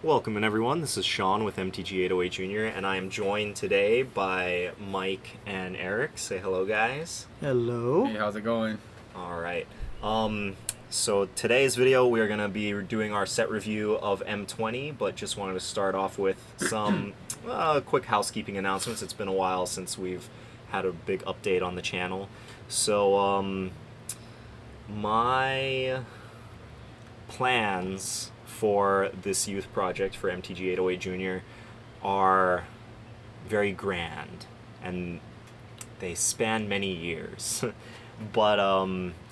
Welcome in everyone, this is Sean with MTG808 Jr. and I am joined today by Mike and Eric. Say hello, guys. Hello. Hey, how's it going? Alright, so today's video we are going to be doing our set review of M20, but just wanted to start off with some quick housekeeping announcements. It's been a while since we've had a big update on the channel. So, my plans for this youth project for MTG808 Jr. are very grand, and they span many years. But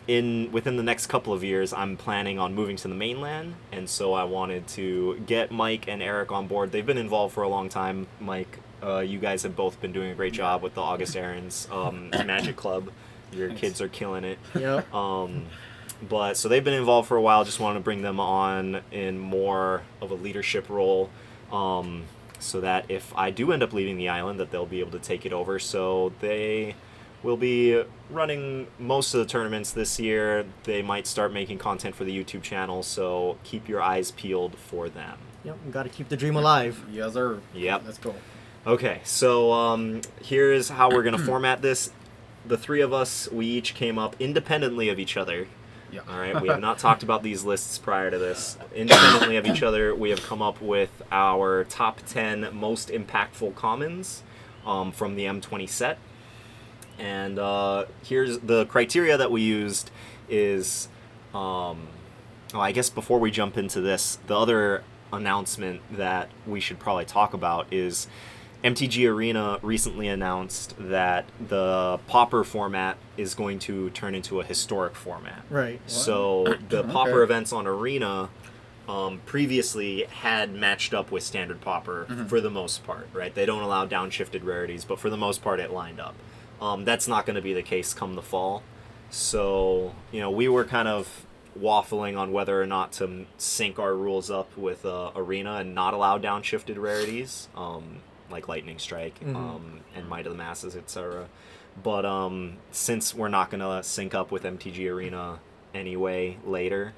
within the next couple of years, I'm planning on moving to the mainland, and so I wanted to get Mike and Eric on board. They've been involved for a long time. Mike, you guys have both been doing a great job with the August Aaron's Magic Club. Your kids are killing it. Yep. But so they've been involved for a while. Just wanted to bring them on in more of a leadership role, so that if I do end up leaving the island, that they'll be able to take it over. So they will be running most of the tournaments this year. They might start making content for the YouTube channel, so keep your eyes peeled for them. Yep. We got to keep the dream alive. Yes, sir. Yep. Let's go. Okay, so here's how we're going to format this. The three of us, we each came up independently of each other. Yeah. All right, we have not talked about these lists prior to this. Independently of each other, we have come up with our top 10 most impactful commons from the M20 set. And here's the criteria that we used is, I guess before we jump into this, the other announcement that we should probably talk about is MTG Arena recently announced that the Pauper format is going to turn into a historic format. Right. So the Pauper events on Arena previously had matched up with standard Pauper for the most part, right? They don't allow downshifted rarities, but for the most part it lined up. That's not going to be the case come the fall. So, we were kind of waffling on whether or not to sync our rules up with Arena and not allow downshifted rarities. Like Lightning Strike and Might of the Masses, etc. But since we're not going to sync up with MTG Arena anyway later,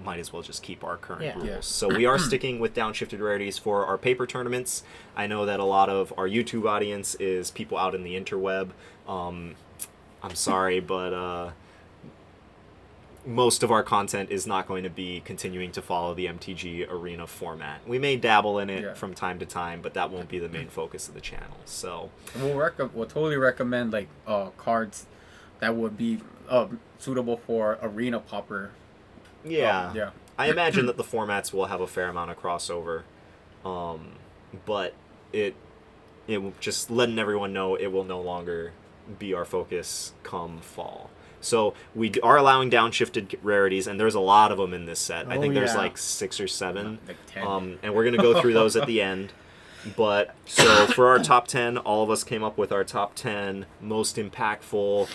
might as well just keep our current rules. Yeah. So we are sticking with downshifted rarities for our paper tournaments. I know that a lot of our YouTube audience is people out in the interweb. I'm sorry, but most of our content is not going to be continuing to follow the MTG Arena format. We may dabble in it from time to time, but that won't be the main focus of the channel. So we'll totally recommend cards that would be suitable for Arena Pauper. Yeah. I imagine that the formats will have a fair amount of crossover, but it just letting everyone know it will no longer be our focus come fall. So we are allowing downshifted rarities, and there's a lot of them in this set. I think there's like 6 or 7, like 10. And we're going to go through those at the end. But so for our top 10, all of us came up with our top 10 most impactful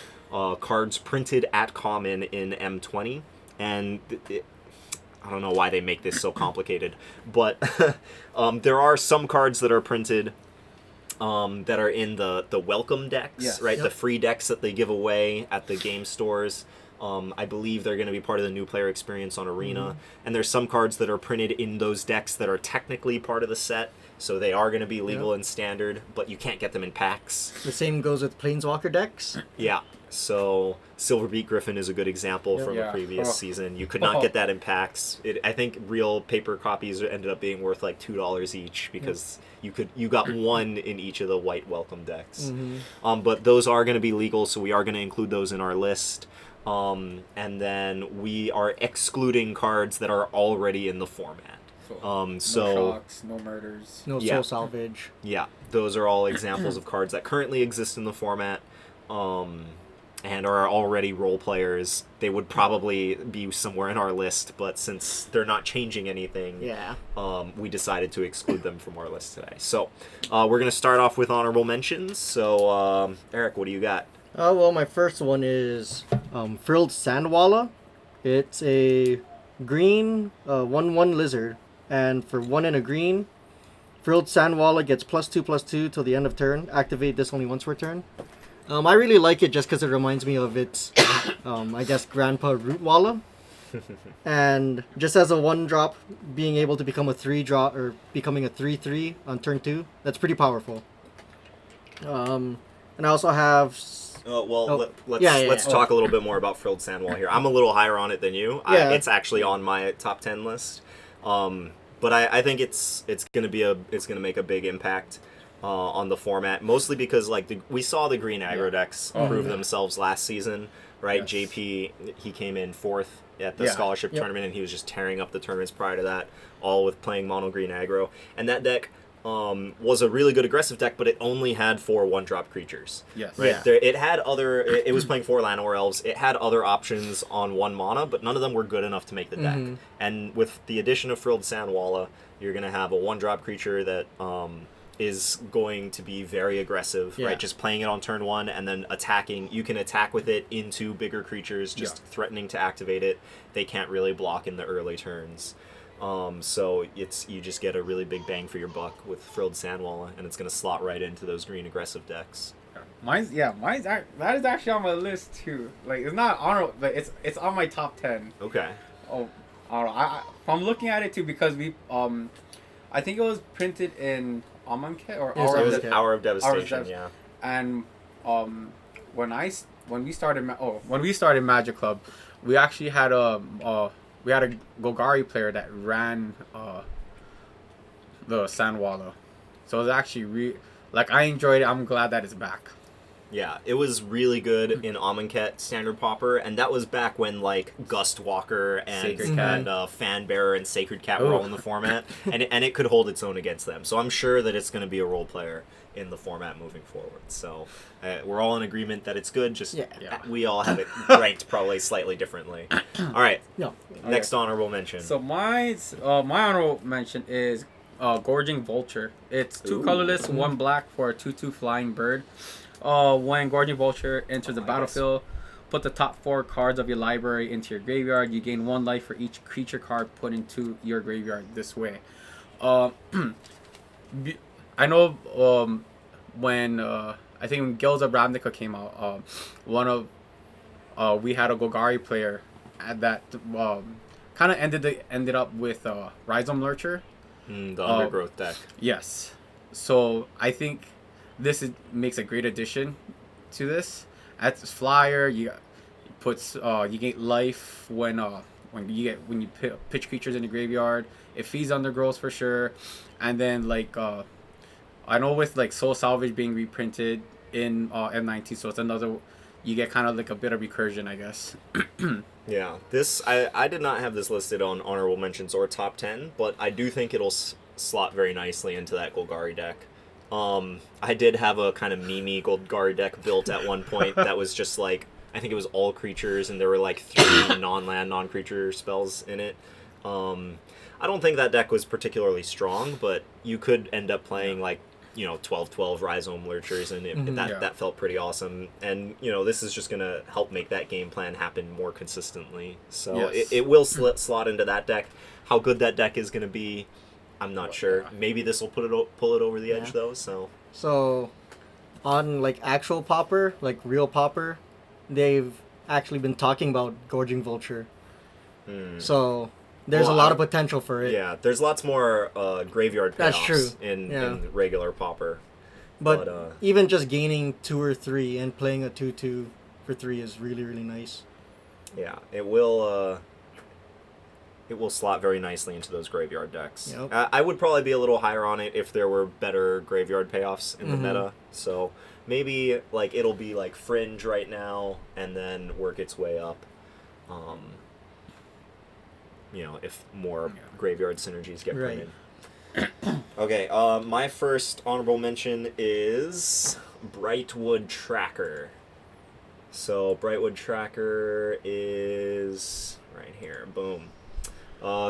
cards printed at common in M20. And I don't know why they make this so complicated, but there are some cards that are printed that are in the welcome decks, right? Yep. The free decks that they give away at the game stores. I believe they're going to be part of the new player experience on Arena. And there's some cards that are printed in those decks that are technically part of the set, so they are going to be legal in standard, but you can't get them in packs. The same goes with Planeswalker decks. Yeah. So Silverbeak Griffin is a good example from a previous season. You could not get that in packs. I think real paper copies ended up being worth like $2 each because you got one in each of the white welcome decks. But those are going to be legal, so we are going to include those in our list. And then we are excluding cards that are already in the format. No shocks, no murders, no soul salvage. Yeah, those are all examples of cards that currently exist in the format. And are already role players. They would probably be somewhere in our list, but since they're not changing anything, we decided to exclude them from our list today. So we're going to start off with honorable mentions. So Eric, what do you got? Well, my first one is Frilled Sandwalla. It's a green 1/1 lizard, and for 1 and a green, Frilled Sandwalla gets +2/+2 till the end of turn. Activate this only once per turn. I really like it just because it reminds me of its, I guess, grandpa Rootwalla. And just as a 1-drop, being able to become a 3-drop or becoming a 3/3 on turn 2, that's pretty powerful. And I also have. Let's talk a little bit more about Frilled Sandwall here. I'm a little higher on it than you. Yeah. It's actually on my top 10 list. But I think it's gonna make a big impact on the format, mostly because we saw the green aggro decks prove themselves last season, right? Yes. JP, he came in 4th at the scholarship Yep. tournament, and he was just tearing up the tournaments prior to that, all with playing mono green aggro. And that deck was a really good aggressive deck, but it only had 4 1-drop creatures. Yes. Right. Yeah. It had other. It was playing 4 Llanowar Elves. It had other options on 1 mana, but none of them were good enough to make the deck. And with the addition of Frilled Sandwalla, you're going to have a 1-drop creature that is going to be very aggressive, Yeah. right? Just playing it on turn 1 and then attacking. You can attack with it into bigger creatures, just threatening to activate it. They can't really block in the early turns. So you just get a really big bang for your buck with Frilled Sandwalla, and it's going to slot right into those green aggressive decks. That is actually on my list too. Like, it's not honorable, but it's on my top 10. Okay. Oh, I don't know. I'm looking at it too because we I think it was printed in Amonkhet or Yes, Hour It of was the- Hour of Hour of Devastation, Dev- yeah. And when we started Magic Club, we actually had a Golgari player that ran the Sandwalla. So it was actually I enjoyed it. I'm glad that it's back. Yeah, it was really good in Amonkhet Standard Pauper, and that was back when Gust Walker and Sacred Cat. Fanbearer and Sacred Cat were all in the format, and it could hold its own against them. So I'm sure that it's going to be a role player in the format moving forward. So we're all in agreement that it's good. Just we all have it ranked probably slightly differently. All right, No. next honorable mention. So my honorable mention is Gorging Vulture. It's 2 colorless, 1 black for a 2/2 flying bird. When Gorging Vulture enters the battlefield, put the top 4 cards of your library into your graveyard. You gain 1 life for each creature card put into your graveyard this way. I know when I think when Guilds of Ravnica came out, we had a Golgari player that kind of ended up with Rhizome Lurcher. The Undergrowth deck. Yes. So I think this makes a great addition to this. At flyer, you get life when you pitch creatures in the graveyard. It feeds Undergrowth for sure, and then I know with Soul Salvage being reprinted in M20, so it's another. You get kind of a bit of recursion, I guess. Yeah, I did not have this listed on honorable mentions or top 10, but I do think it'll slot very nicely into that Golgari deck. I did have a kind of meme Golgari deck built at one point that was just I think it was all creatures, and there were 3 non-land, non-creature spells in it. I don't think that deck was particularly strong, but you could end up playing 12/12 Rhizome Lurchers, and that felt pretty awesome. And this is just gonna help make that game plan happen more consistently. So Yes. it will slot into that deck. How good that deck is gonna be, I'm not sure. Maybe this will pull it over the edge though. So, on actual Pauper, real Pauper, they've actually been talking about Gorging Vulture. So there's a lot of potential for it. Yeah, there's lots more graveyard payoffs That's true. in regular Pauper. But even just gaining 2 or 3 and playing a 2/2 for 3 is really, really nice. Yeah, it will slot very nicely into those graveyard decks. Yep. I would probably be a little higher on it if there were better graveyard payoffs in the meta. So maybe it'll be Fringe right now and then work its way up. If more graveyard synergies get printed. Okay, my first honorable mention is Brightwood Tracker. So Brightwood Tracker is right here. Boom.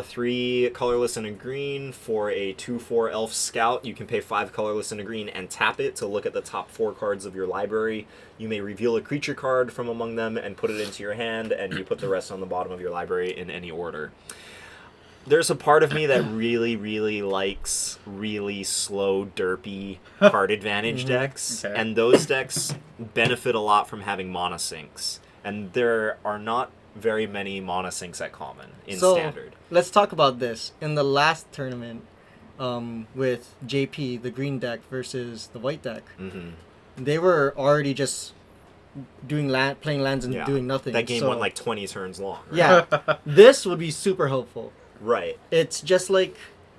3 colorless and a green for a 2/4 elf scout. You can pay 5 colorless and a green and tap it to look at the top 4 cards of your library. You may reveal a creature card from among them and put it into your hand, and you put the rest on the bottom of your library in any order. There's a part of me that really, really likes really slow, derpy card advantage decks, and those decks benefit a lot from having mana sinks. And there are not very many mana sinks at common in So, standard. let's talk about this. In the last tournament, with JP, the green deck versus the white deck, they were already just playing lands and doing nothing. That game so, went like 20 turns long. Right? Yeah, this would be super helpful. Right. It's just like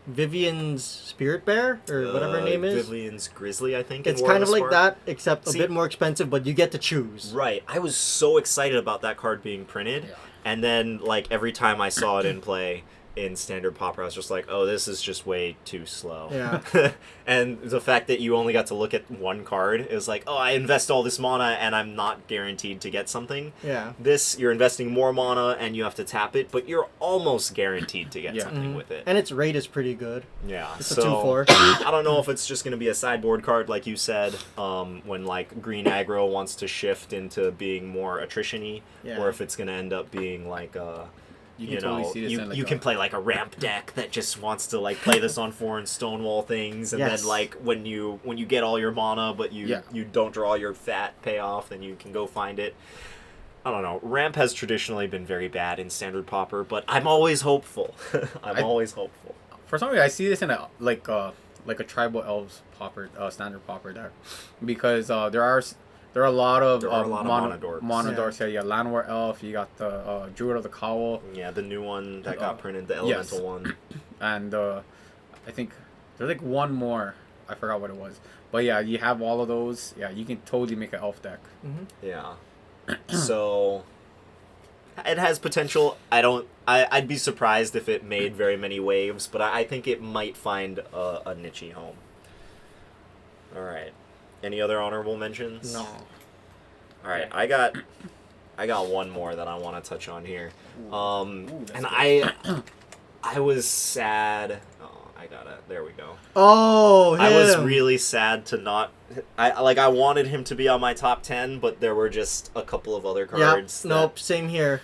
Vivian's Spirit Bear, or whatever her name is. Vivian's Grizzly, I think. It's in War kind of like Spark. that, except a bit more expensive, but you get to choose. Right. I was so excited about that card being printed, and then like every time I saw it in play in Standard Pauper, I was just like, oh, this is just way too slow. Yeah. And the fact that you only got to look at one card is like, oh, I invest all this mana and I'm not guaranteed to get something. Yeah. This, you're investing more mana and you have to tap it, but you're almost guaranteed to get something with it. And its rate is pretty good. Yeah. It's so, a 2/4. I don't know if it's just going to be a sideboard card, like you said, when like green aggro wants to shift into being more attrition-y, or if it's going to end up being like you can play like a ramp deck that just wants to like play this on 4 and stonewall things, and then like when you get all your mana but you don't draw your fat payoff, then you can go find it. I don't know. Ramp has traditionally been very bad in Standard Pauper, but I'm always hopeful. I'm always hopeful. For some reason, I see this in a like a tribal elves Pauper Standard Pauper deck, because there are a lot of mana dorks. Mana dorks. Yeah, you got Llanowar Elf, you got the Druid of the Cowl. Yeah, the new one that got printed, the elemental one. And I think there's like one more. I forgot what it was. But yeah, you have all of those. Yeah, you can totally make an elf deck. Yeah. So it has potential. I'd be surprised if it made very many waves, but I think it might find a niche home. All right. Any other honorable mentions? No. All right, I got one more that I want to touch on here. And I was sad. Oh, I got it. There we go. Oh, him. I was really sad to not. I wanted him to be on my top 10, but there were just a couple of other cards. Nope. Same here.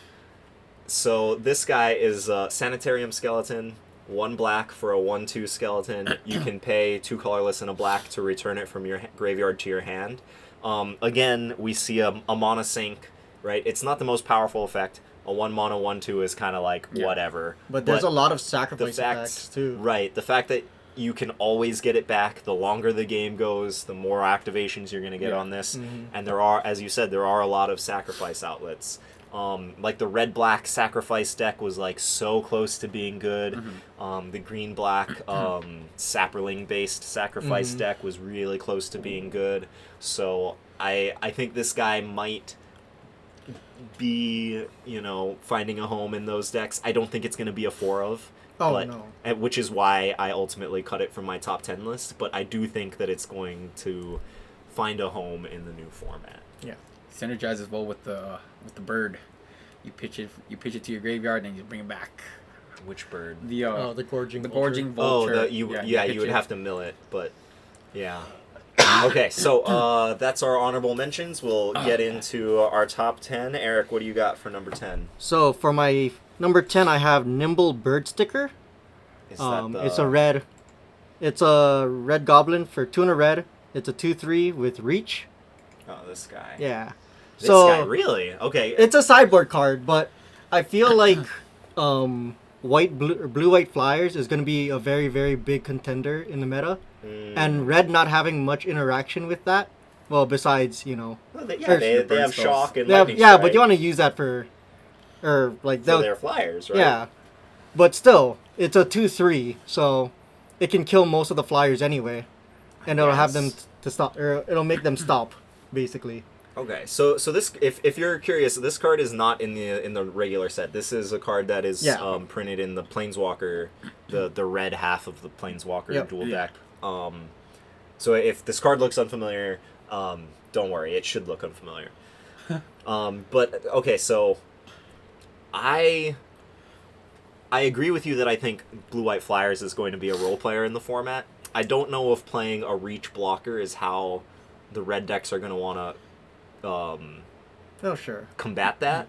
So this guy is a Sanitarium Skeleton. 1 black for a 1/2 skeleton. You can pay 2 colorless and a black to return it from your graveyard to your hand. Again, we see a mana sink, right? It's not the most powerful effect. A 1 mana 1/2 is kind of like whatever. But there's a lot of sacrifice effects too. Right. The fact that you can always get it back. The longer the game goes, the more activations you're going to get on this. And there are, as you said, there are a lot of sacrifice outlets. Like the red-black sacrifice deck was like so close to being good. The green-black sapperling-based sacrifice deck was really close to being good. So I think this guy might be, finding a home in those decks. I don't think it's going to be a 4 of. Which is why I ultimately cut it from my top 10 list. But I do think that it's going to find a home in the new format. Yeah, synergizes well with the bird. You pitch it to your graveyard and you bring it back. Which bird? The gorging vulture. You would have to mill it, but yeah. Okay, so that's our honorable mentions. We'll get into our top 10. Eric, what do you got for number 10? So for my number 10, I have Nimble Bird Sticker. Is that It's a red goblin for 2 and a red. It's a 2/3 with reach. Oh, this guy. Yeah. This guy, really? Okay. It's a sideboard card, but I feel like blue-white flyers is going to be a very, very big contender in the meta. And red not having much interaction with that. Well, besides, they have shock and lightning yeah, strike. but you want to use that for their flyers, right? Yeah. But still, it's a 2/3, so it can kill most of the flyers anyway. And it'll have them to stop, or it'll make them stop, basically. Okay, so this, if you're curious, this card is not in the regular set. This is a card that is printed in the Planeswalker, the red half of the Planeswalker dual deck. So if this card looks unfamiliar, don't worry, it should look unfamiliar. But okay, so I agree with you that I think Blue-White Flyers is going to be a role player in the format. I don't know if playing a reach blocker is how the red decks are going to want to combat that.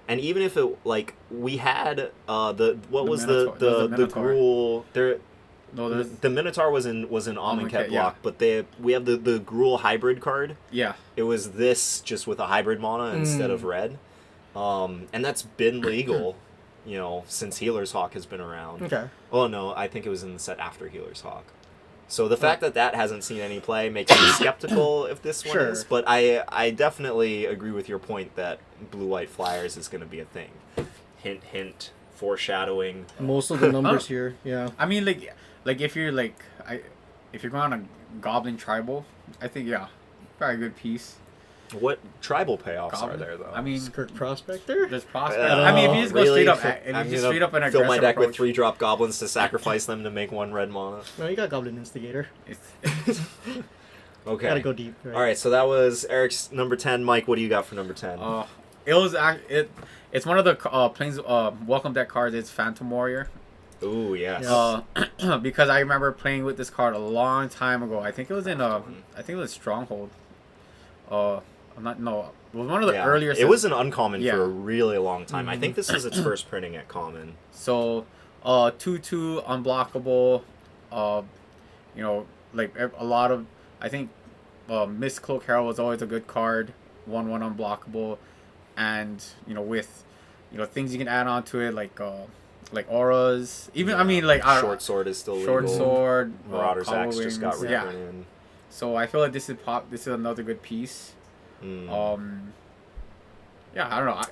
And even if it, like, we had the Gruul there. No, the Minotaur was in Amonkhet block, but we have the Gruul hybrid card. Yeah. It was this just with a hybrid mana instead of red. And that's been legal, since Healer's Hawk has been around. Okay. Oh no, I think it was in the set after Healer's Hawk. So the fact that hasn't seen any play makes me skeptical if this one Sure. is. But I definitely agree with your point that Blue-White Flyers is going to be a thing. Hint, hint, foreshadowing. Most of the numbers here, yeah. I mean, like if you're if you're going on a Goblin Tribal, I think probably a good piece. What tribal payoffs Goblin? are there though? I mean, Skirk Prospector? there's prospect. Yeah. I mean, if you just go Really? straight up, I'm if you just gonna straight up an fill my aggressive deck with approach, 3-drop goblins to sacrifice them to make 1 red mana. No, you got Goblin Instigator. it's, Okay. Gotta go deep. Right? All right, so that was Eric's number 10. Mike, what do you got for number 10? it was it's one of the planes welcome deck cards. It's Phantom Warrior. Ooh, yes. Because I remember playing with this card a long time ago. I think it was in I think it was Stronghold. I'm not no. It was one of the earlier. It was an uncommon Yeah. for a really long time. I think this was its first printing at common. So, 2/2 unblockable. Like a lot of I think, Miss Cloak Herald was always a good card. 1/1 unblockable, and with, things you can add on to it like auras. Even I mean like Short Sword is still Short legal. Sword. Marauder's Power Axe just got Wings, reprinted. So I feel like this is another good piece. Mm. I don't know.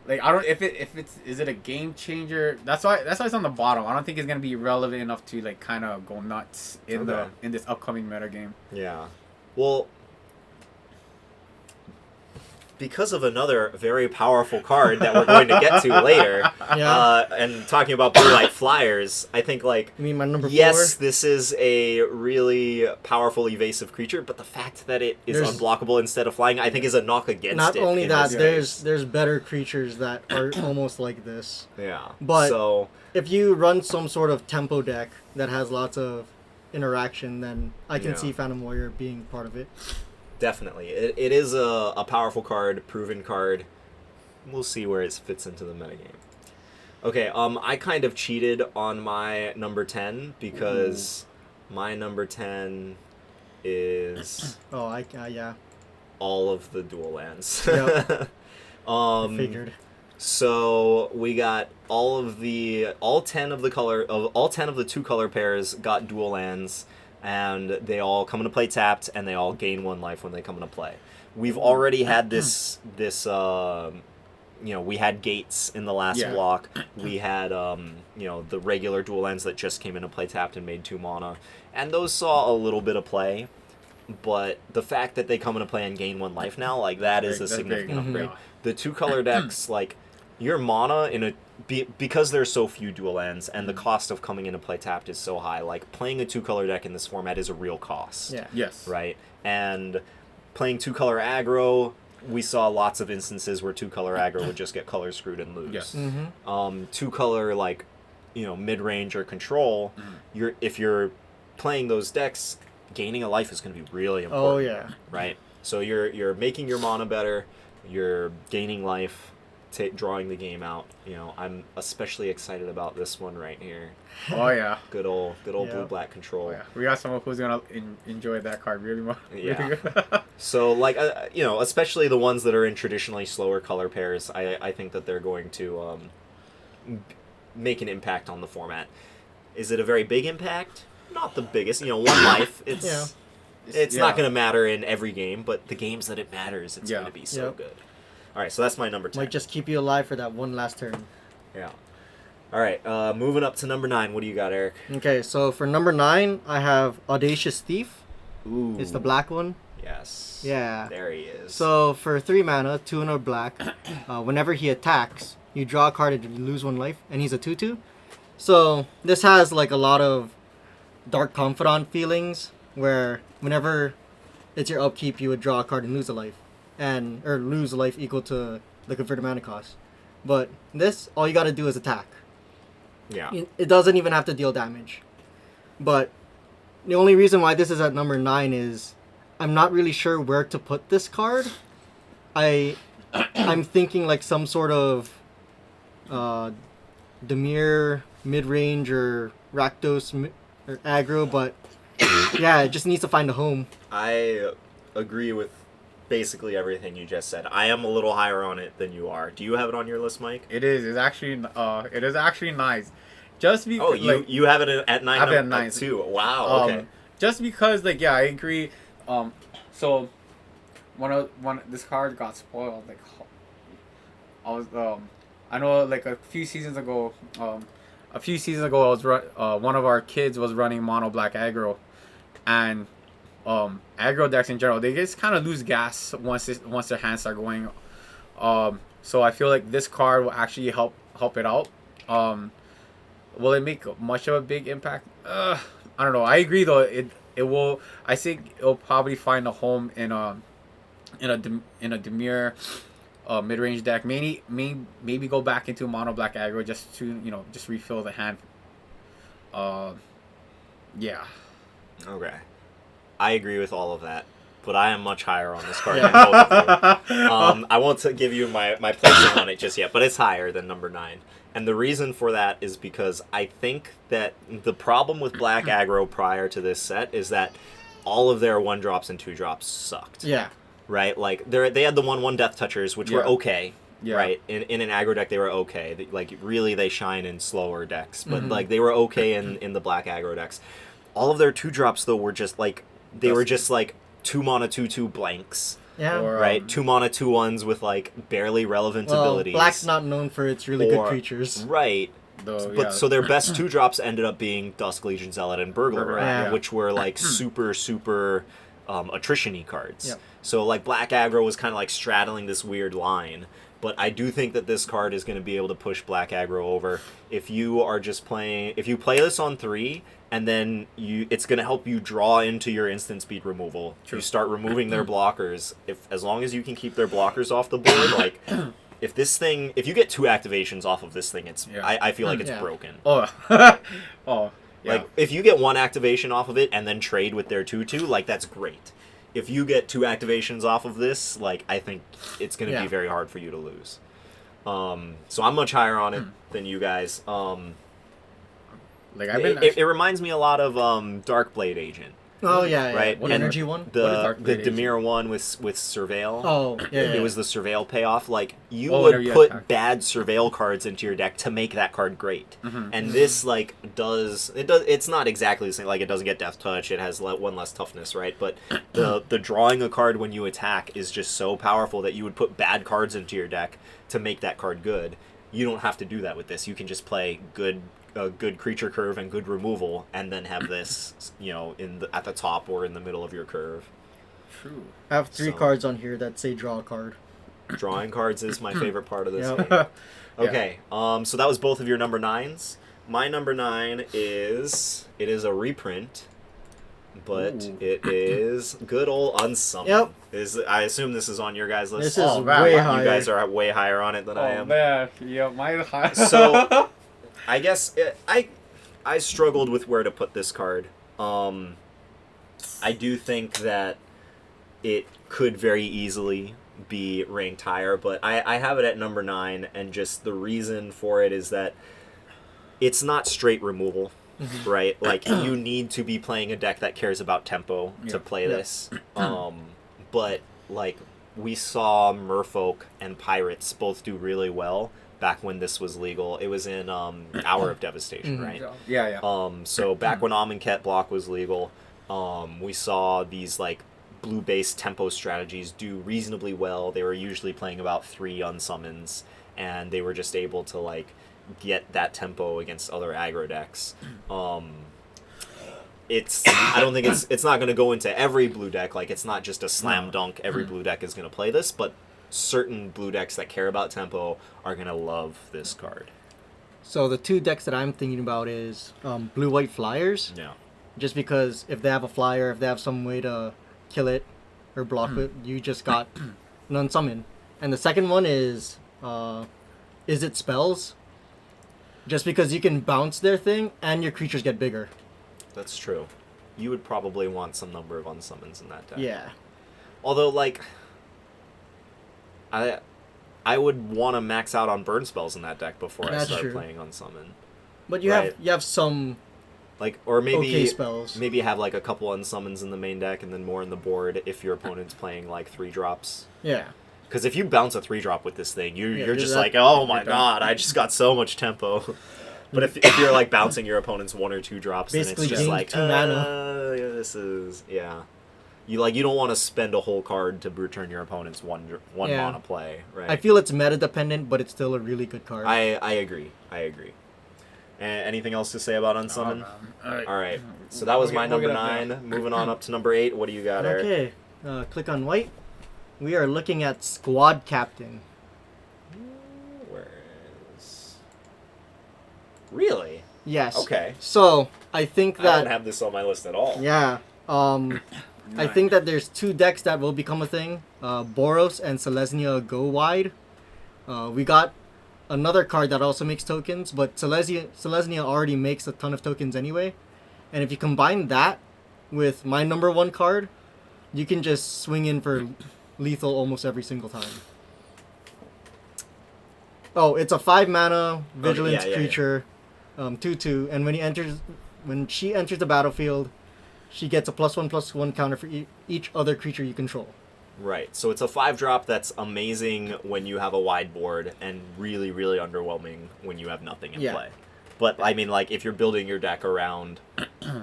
I don't if it's is it a game changer? That's why it's on the bottom. I don't think it's gonna be relevant enough to like kind of go nuts in this upcoming meta game. Yeah. Well, because of another very powerful card that we're going to get to later, and talking about Blue-White Flyers, I think, You mean my number 4? yes, this is a really powerful evasive creature, but the fact that it is unblockable instead of flying, I think, is a knock against Not it. only that, this case. there's better creatures that are almost like this. Yeah. But so, if you run some sort of tempo deck that has lots of interaction, then I can see Phantom Warrior being part of it. definitely. It is a powerful card, proven card. We'll see where it fits into the metagame. Okay, I kind of cheated on my number 10 because my number 10 is Yeah. all of the dual lands. Yep. I figured. So we got all 10 of the 2 color pairs got dual lands, and they all come into play tapped, and they all gain 1 life when they come into play. We've already had this we had gates in the last block. We had the regular dual lands that just came into play tapped and made 2 mana, and those saw a little bit of play. But the fact that they come into play and gain 1 life now, that is a significant upgrade. The 2 color decks, your mana because there's so few dual lands and the cost of coming into play tapped is so high, playing a 2 color deck in this format is a real cost. Yeah. Yes. Right? And playing 2 color aggro, we saw lots of instances where 2 color aggro would just get color screwed and lose. Yes. 2 color mid range or control, if you're playing those decks, gaining a life is going to be really important. Oh yeah. Right? So you're making your mana better, you're gaining life, drawing the game out. I'm especially excited about this one right here. Oh yeah. Good old blue-black control. Oh, yeah. We got someone who's gonna enjoy that card really much. Yeah. So especially the ones that are in traditionally slower color pairs, I think that they're going to make an impact on the format. Is it a very big impact? Not the biggest. 1 life. It's not going to matter in every game, but the games that it matters, it's going to be so good. All right, so that's my number 10. Might just keep you alive for that one last turn. Yeah. All right, moving up to number 9. What do you got, Eric? Okay, so for number 9, I have Audacious Thief. Ooh. It's the black one. Yes. Yeah. There he is. So for 3 mana, 2 and a black, whenever he attacks, you draw a card and you lose 1 life, and he's a 2/2. So this has a lot of Dark Confidant feelings, where whenever it's your upkeep, you would draw a card and lose a life, or lose a life equal to the converted mana cost. But this, all you gotta do is attack. Yeah. It doesn't even have to deal damage. But the only reason why this is at number 9 is I'm not really sure where to put this card. I'm thinking some sort of Dimir mid-range or Rakdos or aggro, but yeah, it just needs to find a home. I agree with basically everything you just said. I am a little higher on it than you are. Do you have it on your list, Mike? It is. It is actually nice. Just because. Oh, you have it at 9. I have it at 9 too. Wow. Okay. Just because, like, yeah, I agree. So when this card got spoiled, like, I was I know, like, a few seasons ago, I was one of our kids was running mono black aggro, and aggro decks in general, they just kind of lose gas once their hands start going. So I feel like this card will actually help it out. Will it make much of a big impact? I don't know. I agree though. It will. I think it'll probably find a home in a Demir mid range deck. Maybe go back into mono black aggro just to just refill the hand. Yeah. Okay. I agree with all of that, but I am much higher on this card than both of you. I won't give you my placing on it just yet, but it's higher than number 9. And the reason for that is because I think that the problem with black aggro prior to this set is that all of their 1-drops and 2-drops sucked. Yeah. Right? Like, they had the 1/1 Death Touchers, which were okay. Yeah. Right? In an aggro deck, they were okay. Like, really, they shine in slower decks. But, like, they were okay in the black aggro decks. All of their 2-drops, though, were just, like... They were just, like, 2 mana 2/2 blanks. Yeah. Or, right? 2 mana 2/1s with, like, barely relevant abilities. Black's not known for its really good creatures. Right. So their best 2-drops ended up being Dusk Legion Zealot and Burglar, which were, like, super attrition-y cards. Yep. So, like, black aggro was kind of, like, straddling this weird line. But I do think that this card is going to be able to push black aggro over. If you are just playing... If you play this on 3... And then it's going to help you draw into your instant speed removal. True. You start removing their blockers. As long as you can keep their blockers off the board, like if you get 2 activations off of this thing, I feel like it's broken. Oh, yeah. Like if you get 1 activation off of it and then trade with their 2/2, like that's great. If you get 2 activations off of this, like I think it's going to be very hard for you to lose. So I'm much higher on it than you guys. Like it reminds me a lot of Darkblade Agent. Oh yeah, right. What energy one? The Demir one with Surveil. Oh yeah, it was the Surveil payoff. Like you would put bad Surveil cards into your deck to make that card great. And this it's not exactly the same. Like it doesn't get Death Touch. It has 1 less toughness, right? But the drawing a card when you attack is just so powerful that you would put bad cards into your deck to make that card good. You don't have to do that with this. You can just play a good creature curve and good removal, and then have this, at the top or in the middle of your curve. True. I have 3 cards on here that say draw a card. Drawing cards is my favorite part of this game. Okay, so that was both of your number 9s. My number 9 is a reprint, but it is good old Unsummon. Yep. I assume this is on your guys' list. This is way higher. You guys are way higher on it than I am. Oh man, yeah, mine's high. So, I guess I struggled with where to put this card. I do think that it could very easily be ranked higher, but I have it at number 9, and just the reason for it is that it's not straight removal, right? Like, you need to be playing a deck that cares about tempo to play this. But, like, we saw Merfolk and Pirates both do really well back when this was legal. It was in Hour of Devastation, right? Yeah. So back when Amonkhet block was legal, we saw these like blue-based tempo strategies do reasonably well. They were usually playing about 3 unsummons, and they were just able to like get that tempo against other aggro decks. I don't think it's not going to go into every blue deck. Like it's not just a slam dunk. Every blue deck is going to play this, but certain blue decks that care about tempo are going to love this card. So the 2 decks that I'm thinking about is blue-white flyers. Yeah. Just because if they have a flyer, if they have some way to kill it or block it, you just got an unsummon. And the second one is it spells? Just because you can bounce their thing and your creatures get bigger. That's true. You would probably want some number of unsummons in that deck. Yeah. Although, like, I would want to max out on burn spells in that deck before I start playing Unsummon. But you have some Like, or maybe Okay spells. maybe have like a couple unsummons in the main deck and then more in the board if your opponent's playing like 3-drops. Yeah. Because if you bounce a 3-drop with this thing, you're you're just that- like, oh my you're done. god, I just got so much tempo. But if you're like bouncing your opponent's 1 or 2 drops, Basically then it's just gained like, 2 mana. yeah, this is you don't want to spend a whole card to return your opponent's one Yeah. mana play, right? I feel it's meta dependent, but it's still a really good card. I agree. Anything else to say about Unsummon? All right. So that was my We'll number get up 9. Moving on up to number 8. What do you got, Eric? Okay. Click on white. We are looking at Squad Captain. Where is? Really? Yes. Okay. So I think I don't that have this on my list at all. yeah. I think that there's 2 decks that will become a thing. Boros and Selesnya go wide. We got another card that also makes tokens, but Selesnya already makes a ton of tokens anyway. And if you combine that with my number 1 card, you can just swing in for lethal almost every single time. Oh, it's a 5 mana vigilance creature, 2/2, and when she enters the battlefield, she gets a +1/+1 counter for each other creature you control. Right. So it's a 5-drop that's amazing when you have a wide board and really, really underwhelming when you have nothing in play. But I mean, like, if you're building your deck around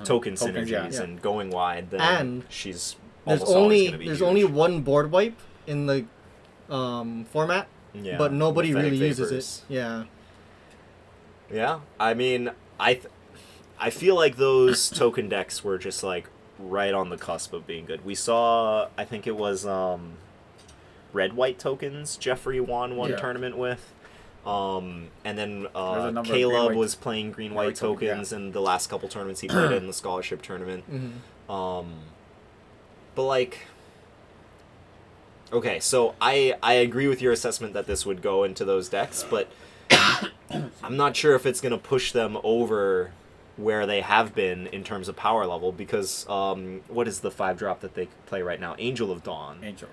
token synergies and going wide, then And she's There's almost always going to be there's huge. only 1 board wipe in the format, Yeah, but nobody Prophetic really uses Vapors. it. Yeah. Yeah, I mean, I feel like those token decks were just like right on the cusp of being good. We saw, I think it was red white tokens Jeffrey won one tournament with. And then There's a number of Caleb green-white- was playing green white tokens in the last couple tournaments he played in the scholarship tournament. But like, okay, so I agree with your assessment that this would go into those decks, but I'm not sure if it's going to push them over where they have been in terms of power level, because what is the 5-drop that they play right now? Angel of Dawn. Angel.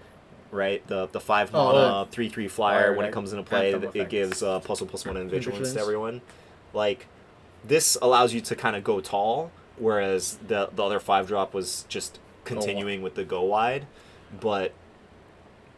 Right? The 5 mana 3/3 flyer, Flyer, when it like, comes into play, anthem it effects. gives +1/+1 and vigilance Vigilance. to everyone. Like, this allows you to kind of go tall, whereas the other 5-drop was just continuing with the go wide. But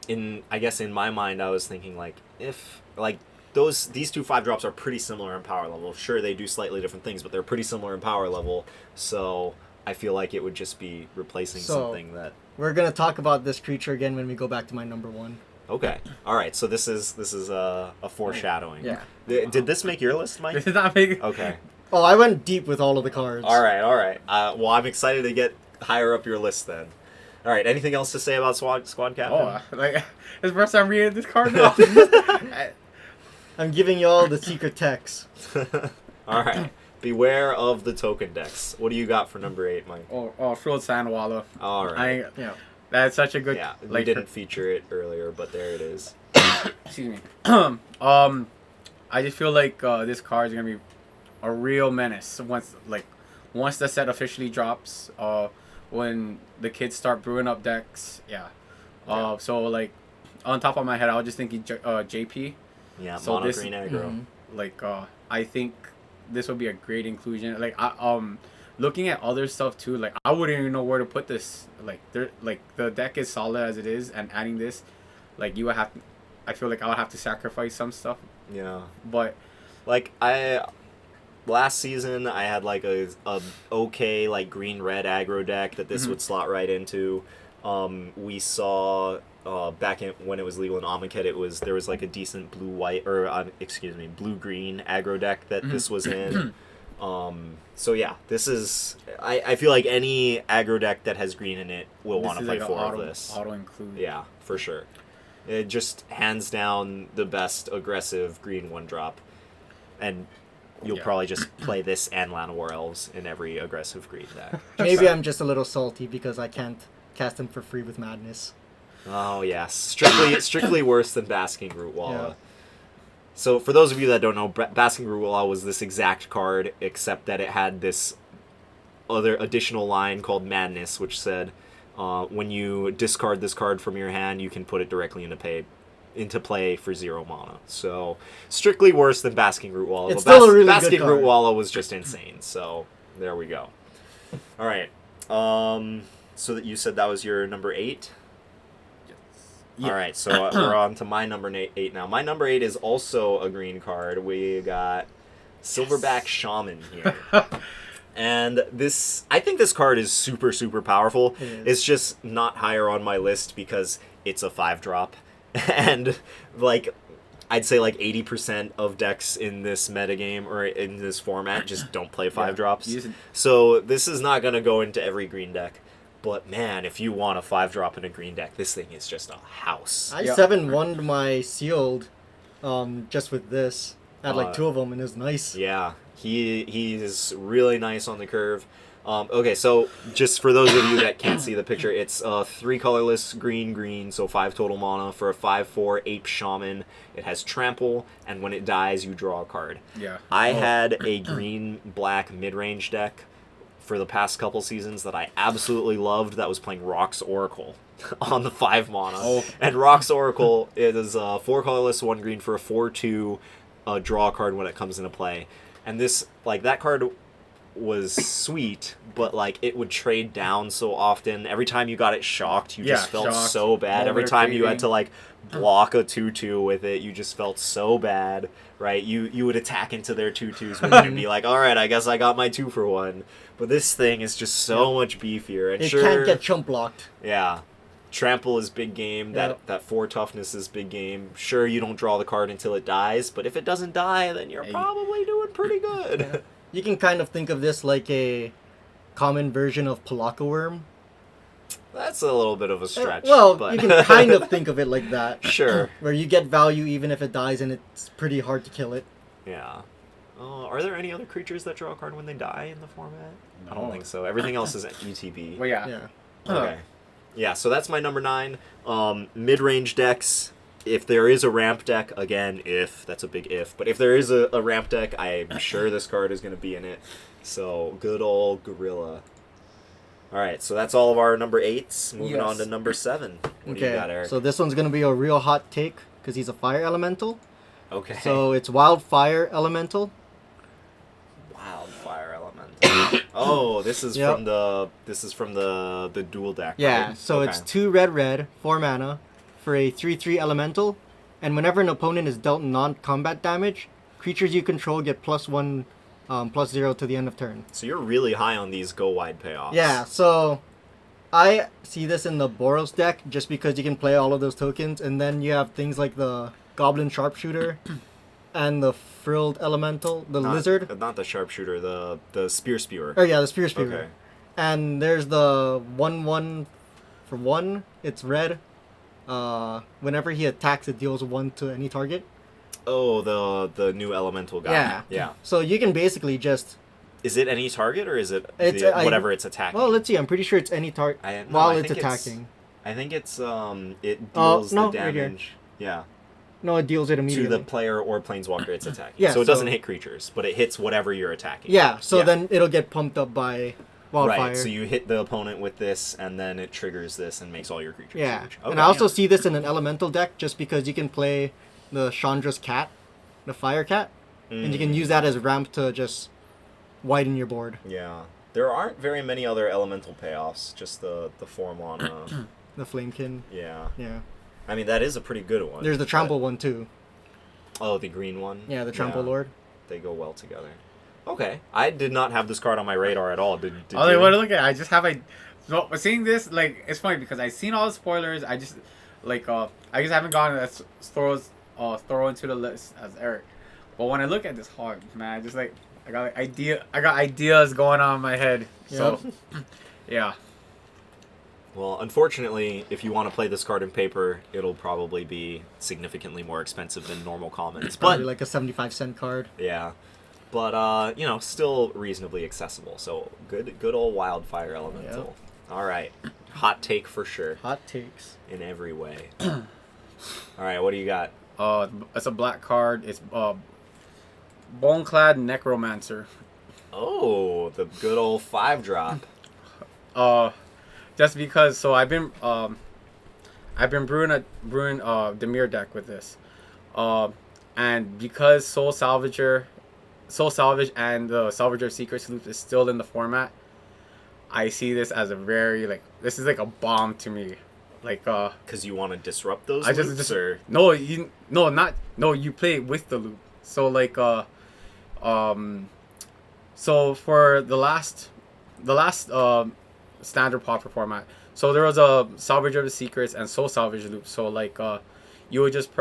I guess in my mind I was thinking, like, if like these 2 5-drops are pretty similar in power level. Sure, they do slightly different things, but they're pretty similar in power level. So I feel like it would just be replacing something that. We're gonna talk about this creature again when we go back to my number 1. Okay. All right. So this is a foreshadowing. Yeah. Did this make your list, Mike? This is not big. Okay. Oh, I went deep with all of the cards. All right. Well, I'm excited to get higher up your list then. All right. Anything else to say about Squad Captain? Oh, like it's the first time reading this card now. I'm giving you all the secret text. All right. Beware of the token decks. What do you got for number 8, Mike? Frilled Sandwalla. All right. Yeah. That's such a good. Yeah, we like, didn't feature it earlier, but there it is. Excuse me. I just feel like this card is gonna be a real menace once the set officially drops. When the kids start brewing up decks, So like, on top of my head, I was just thinking JP. Yeah, So mono this- green aggro. Like, I think this would be a great inclusion. Like, looking at other stuff too. Like, I wouldn't even know where to put this. Like the deck is solid as it is, and adding this, like, you would have. I feel like I would have to sacrifice some stuff. Yeah. But Like last season I had like a okay like green red aggro deck that this would slot right into. We saw back when it was legal in Amonkhet, there was like a decent blue white blue green aggro deck that this was in. So yeah, this is I feel like any aggro deck that has green in it will want to play like 4 of this. Auto include. Yeah, for sure. It just hands down the best aggressive green 1-drop. And you'll probably just play this and Llanowar Elves in every aggressive green deck. Maybe I'm just a little salty because I can't cast him for free with Madness. Oh, yes. Strictly worse than Basking Rootwalla. Yeah. So for those of you that don't know, Basking Rootwalla was this exact card, except that it had this other additional line called Madness, which said, when you discard this card from your hand, you can put it directly into play for 0 mana. So strictly worse than Basking Rootwalla. It's But still a really good Basking card. Rootwalla was just insane. So There we go. All right. So that you said that was your number 8? Yeah. All right, so we're on to my number 8 now. My number 8 is also a green card. We got Silverback Shaman here. And I think this card is super, super powerful. It's just not higher on my list because it's a 5-drop. And, like, I'd say like 80% of decks in this metagame or in this format just don't play 5-drops. So this is not going to go into every green deck. But man, if you want a 5-drop in a green deck, this thing is just a house. I 7-1'd my sealed just with this. I had like 2 of them and it's nice. Yeah, he's really nice on the curve. Okay, so just for those of you that can't see the picture, it's 3 colorless green, so 5 total mana for a 5/4 ape shaman. It has trample, and when it dies, you draw a card. Yeah. I had a green-black mid-range deck for the past couple seasons that I absolutely loved that was playing Rock's Oracle on the 5 mana. Oh. And Rock's Oracle is 4 colorless, 1 green for a 4/2 draw a card when it comes into play. And this, like, that card was sweet, but like it would trade down so often. Every time you got it shocked, you just felt shocked. so bad. Every time you had to like block a 2/2 with it, you just felt so bad, right? You would attack into their 2/2s with it and be like, all right, I guess I got my 2-for-1. But this thing is just so much beefier. And It sure, can't get chump blocked. yeah. Trample is big game. That 4 toughness is big game. Sure, you don't draw the card until it dies, but if it doesn't die, then you're probably doing pretty good. Yeah. You can kind of think of this like a common version of Palaka Worm. That's a little bit of a stretch. Well, but... you can kind of think of it like that. Sure. Where you get value even if it dies and it's pretty hard to kill it. Yeah. Are there any other creatures that draw a card when they die in the format? No. I don't think so. Everything else is ETB. Well, yeah. Yeah. Okay. Yeah, so that's my number 9. Mid-range decks. If there is a ramp deck, again, that's a big if, but if there is a ramp deck, I'm sure this card is going to be in it. So, good old Gorilla. Alright, so that's all of our number 8s. Moving on to number 7. What do you got, Eric? So this one's going to be a real hot take because he's a fire elemental. Okay. So it's Wildfire Elemental. Wildfire Elemental. Oh, this is from the dual deck. Yeah, right? so it's 2 red, 4 mana for a 3/3 elemental, and whenever an opponent is dealt non-combat damage, creatures you control get +1, +0 to the end of turn. So you're really high on these go wide payoffs. Yeah, so I see this in the Boros deck just because you can play all of those tokens, and then you have things like the Goblin Sharpshooter and the Frilled Elemental, the Lizard. Not the Sharpshooter, the Spear Spewer. Oh yeah, the Spear Spewer. Okay. And there's the 1/1 for 1. It's red. Whenever he attacks, it deals 1 to any target. Oh, the new elemental guy. Yeah. So you can basically just... Is it any target or is it whatever it's attacking? Well, let's see. I'm pretty sure it's any target while it's attacking. I think it's it deals the damage. Right here. Yeah. No, it deals it immediately. To the player or planeswalker it's attacking. Yeah, so it doesn't hit creatures, but it hits whatever you're attacking. Yeah, so then it'll get pumped up by Wildfire. Right, so you hit the opponent with this, and then it triggers this and makes all your creatures huge. Okay. And I also see this in an elemental deck just because you can play the Chandra's Cat, the Fire Cat, and you can use that as ramp to just widen your board. Yeah. There aren't very many other elemental payoffs, just the 4 mana. The Flamekin. Yeah. Yeah. I mean, that is a pretty good one. There's the Trample one, too. Oh, the green one? Yeah, the Trample Lord. They go well together. Okay. I did not have this card on my radar at all. Did you? Oh, what look at it. I just have so seeing this, like, it's funny because I've seen all the spoilers. I just haven't gone as thorough into the list as Eric. But when I look at this card, man, I just like I got ideas going on in my head. So yeah. Well, unfortunately, if you want to play this card in paper, it'll probably be significantly more expensive than normal commons. Probably like a 75-cent card. Yeah. But, still reasonably accessible. So, good old Wildfire Elemental. Yep. All right. Hot take for sure. Hot takes. In every way. All right, what do you got? It's a black card. It's Boneclad Necromancer. Oh, the good old 5-drop. Just because, so I've been brewing Demir deck with this, and because Soul Salvager Soul Salvage and the Salvager of Secrets loop is still in the format, I see this as a very this is like a bomb to me. Because you want to disrupt those I loops, just or you play it with the loop. So so for the last standard Pauper format, so there was a Salvager of the Secrets and Soul Salvage loop. So you would just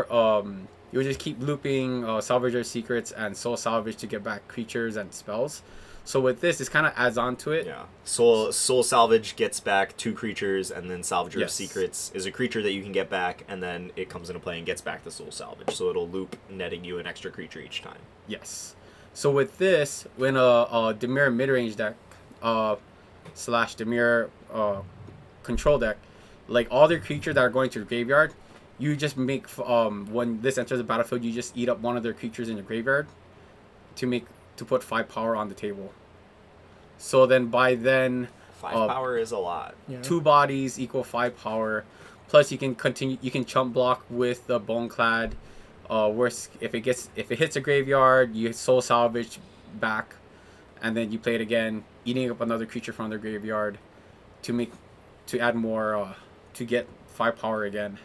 keep looping Salvager of Secrets and Soul Salvage to get back creatures and spells. So with this kind of adds on to it. Yeah. Soul Salvage gets back 2 creatures, and then Salvager of Yes. Secrets is a creature that you can get back, and then it comes into play and gets back the Soul Salvage. So it'll loop, netting you an extra creature each time. Yes. So with this, when a Dimir midrange deck slash Dimir control deck, all their creatures that are going to the graveyard, you just make when this enters the battlefield, you just eat up one of their creatures in the graveyard to put 5 power on the table. So then by then 5 power is a lot. Yeah. 2 bodies equal 5 power. Plus you can chump block with the Boneclad. Worst if it hits a graveyard, you Soul Salvage back, and then you play it again, eating up another creature from their graveyard to add more to get 5 power again.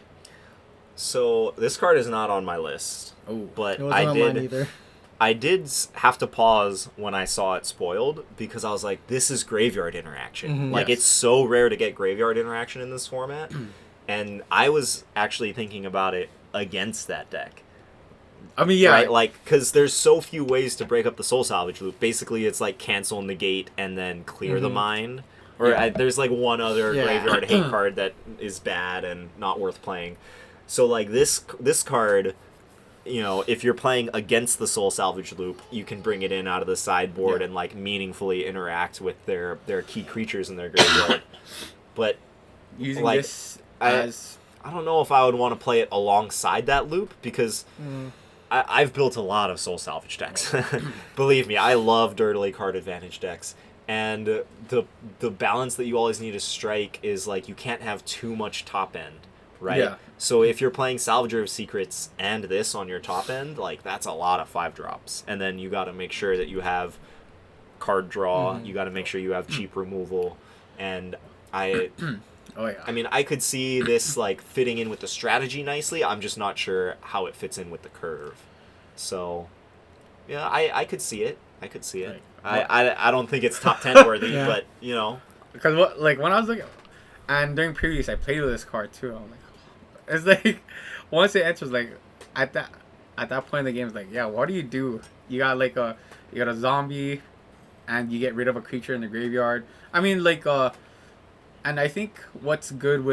So this card is not on my list. Oh, But It wasn't on mine either. I did have to pause when I saw it spoiled, because I was like, this is graveyard interaction. Mhm. It's so rare to get graveyard interaction in this format. And I was actually thinking about it against that deck. I mean, yeah, Right? Because there's so few ways to break up the Soul Salvage loop. Basically, it's cancel, negate, and then clear the mind. Or Yeah. there's one other Yeah. graveyard hate card that is bad and not worth playing. So this card, if you're playing against the Soul Salvage loop, you can bring it in out of the sideboard and meaningfully interact with their key creatures in their graveyard. But using this I as don't know if I would want to play it alongside that loop, because I've built a lot of Soul Salvage decks. Believe me, I love dirtily card advantage decks. And the balance that you always need to strike is you can't have too much top end, right? Yeah. So if you're playing Salvager of Secrets and this on your top end, that's a lot of 5-drops. And then you got to make sure that you have card draw. You got to make sure you have cheap removal. And I mean, I could see this fitting in with the strategy nicely. I'm just not sure how it fits in with the curve. So yeah, I could see it. I could see it. I don't think it's top 10 worthy, Yeah. but because when I was looking, and during previews I played with this card too. I'm it's once it enters at that point in the game, it's yeah, what do? You got you got a zombie, and you get rid of a creature in the graveyard. I mean and I think what's good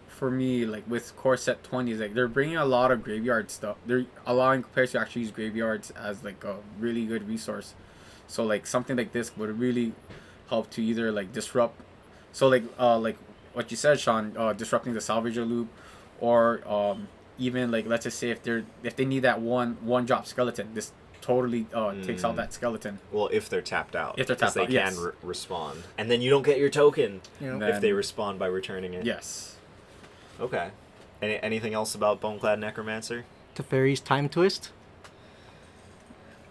for me with core set 20 is they're bringing a lot of graveyard stuff. They're allowing players to actually use graveyards as a really good resource. So something like this would really help to either disrupt. So what you said, Sean, disrupting the Salvager loop, or even let's just say if they need that one drop skeleton, this totally takes out that skeleton. well, if they're tapped out. If they're tapped they out, can yes. respond. And then you don't get your token Yeah. Then- if they respond by returning it. Yes. Okay. Anything else about Boneclad Necromancer? Teferi's Time Twist.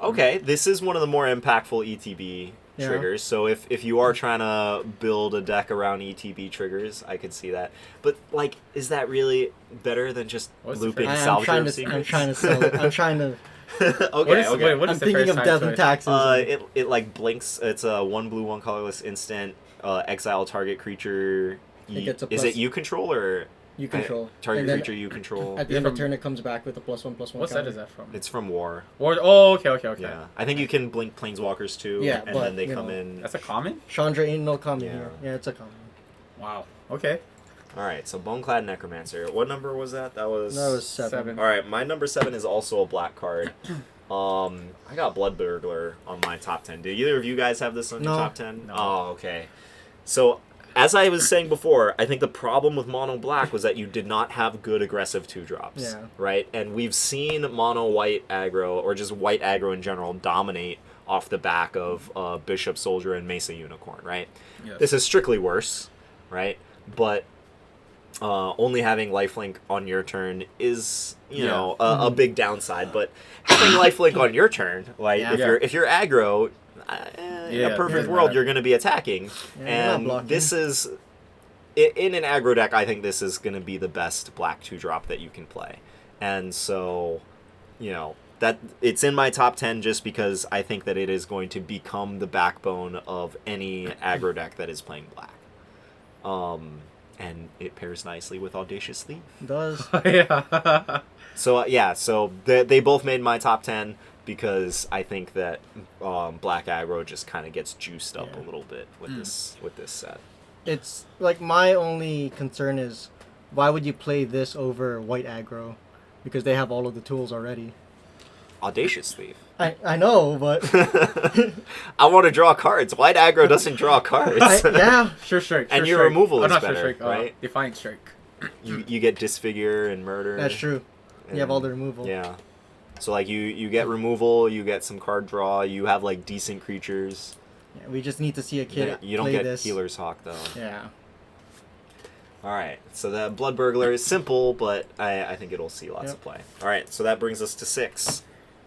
Okay, this is one of the more impactful ETB Yeah. triggers. So if you are trying to build a deck around ETB triggers, I could see that. But is that really better than just What's the looping first- I'm Salvager trying of to Secrets? sell it. I'm trying to. Okay. What is I'm the thinking first of time death to and it? taxes. It blinks. It's a 1 blue 1 colorless instant. Exile target creature. It gets a Is plus- it you control or You control. target And then creature you control? At the end of turn, it comes back with a +1/+1. What set counter. is that from? It's from War. Okay. Yeah, I think you can blink Planeswalkers too. Yeah, and but, then they you come know, in. That's a common? Chandra ain't no common Yeah. here. Yeah, it's a common. Wow. Okay. All right, so Boneclad Necromancer. What number was that? That was 7. All right, my number 7 is also a black card. I got Blood Burglar on my top 10. Do either of you guys have this on your No. top 10? No. Oh, okay. So, as I was saying before, I think the problem with Mono Black was that you did not have good aggressive 2-drops. Yeah. Right? And we've seen Mono White aggro, or just white aggro in general, dominate off the back of Bishop Soldier and Mesa Unicorn, right? Yes. This is strictly worse, right? But only having lifelink on your turn is a big downside. But having lifelink on your turn, like if you're aggro, in a perfect world you're going to be attacking, and this is in an aggro deck. I think this is going to be the best black 2-drop that you can play, and so that it's in my top 10 just because I think that it is going to become the backbone of any aggro deck that is playing black. And it pairs nicely with Audacious Thief. It does. Yeah. So they both made my top 10 because I think that black aggro just kind of gets juiced up a little bit with this set. It's like my only concern is why would you play this over white aggro? Because they have all of the tools already. Audacious Thief. I know, but I want to draw cards. White aggro doesn't draw cards. Sure strike. And your removal is not better, sure strike, right? Defiant strike. You get disfigure and murder. That's true. You have all the removal. Yeah. So like you get removal, you get some card draw, you have like decent creatures. Yeah, we just need to see a kid You don't play get this. Healer's Hawk though. Yeah. Alright, so the Blood Burglar is simple, but I think it'll see lots of play. Alright, so that brings us to 6.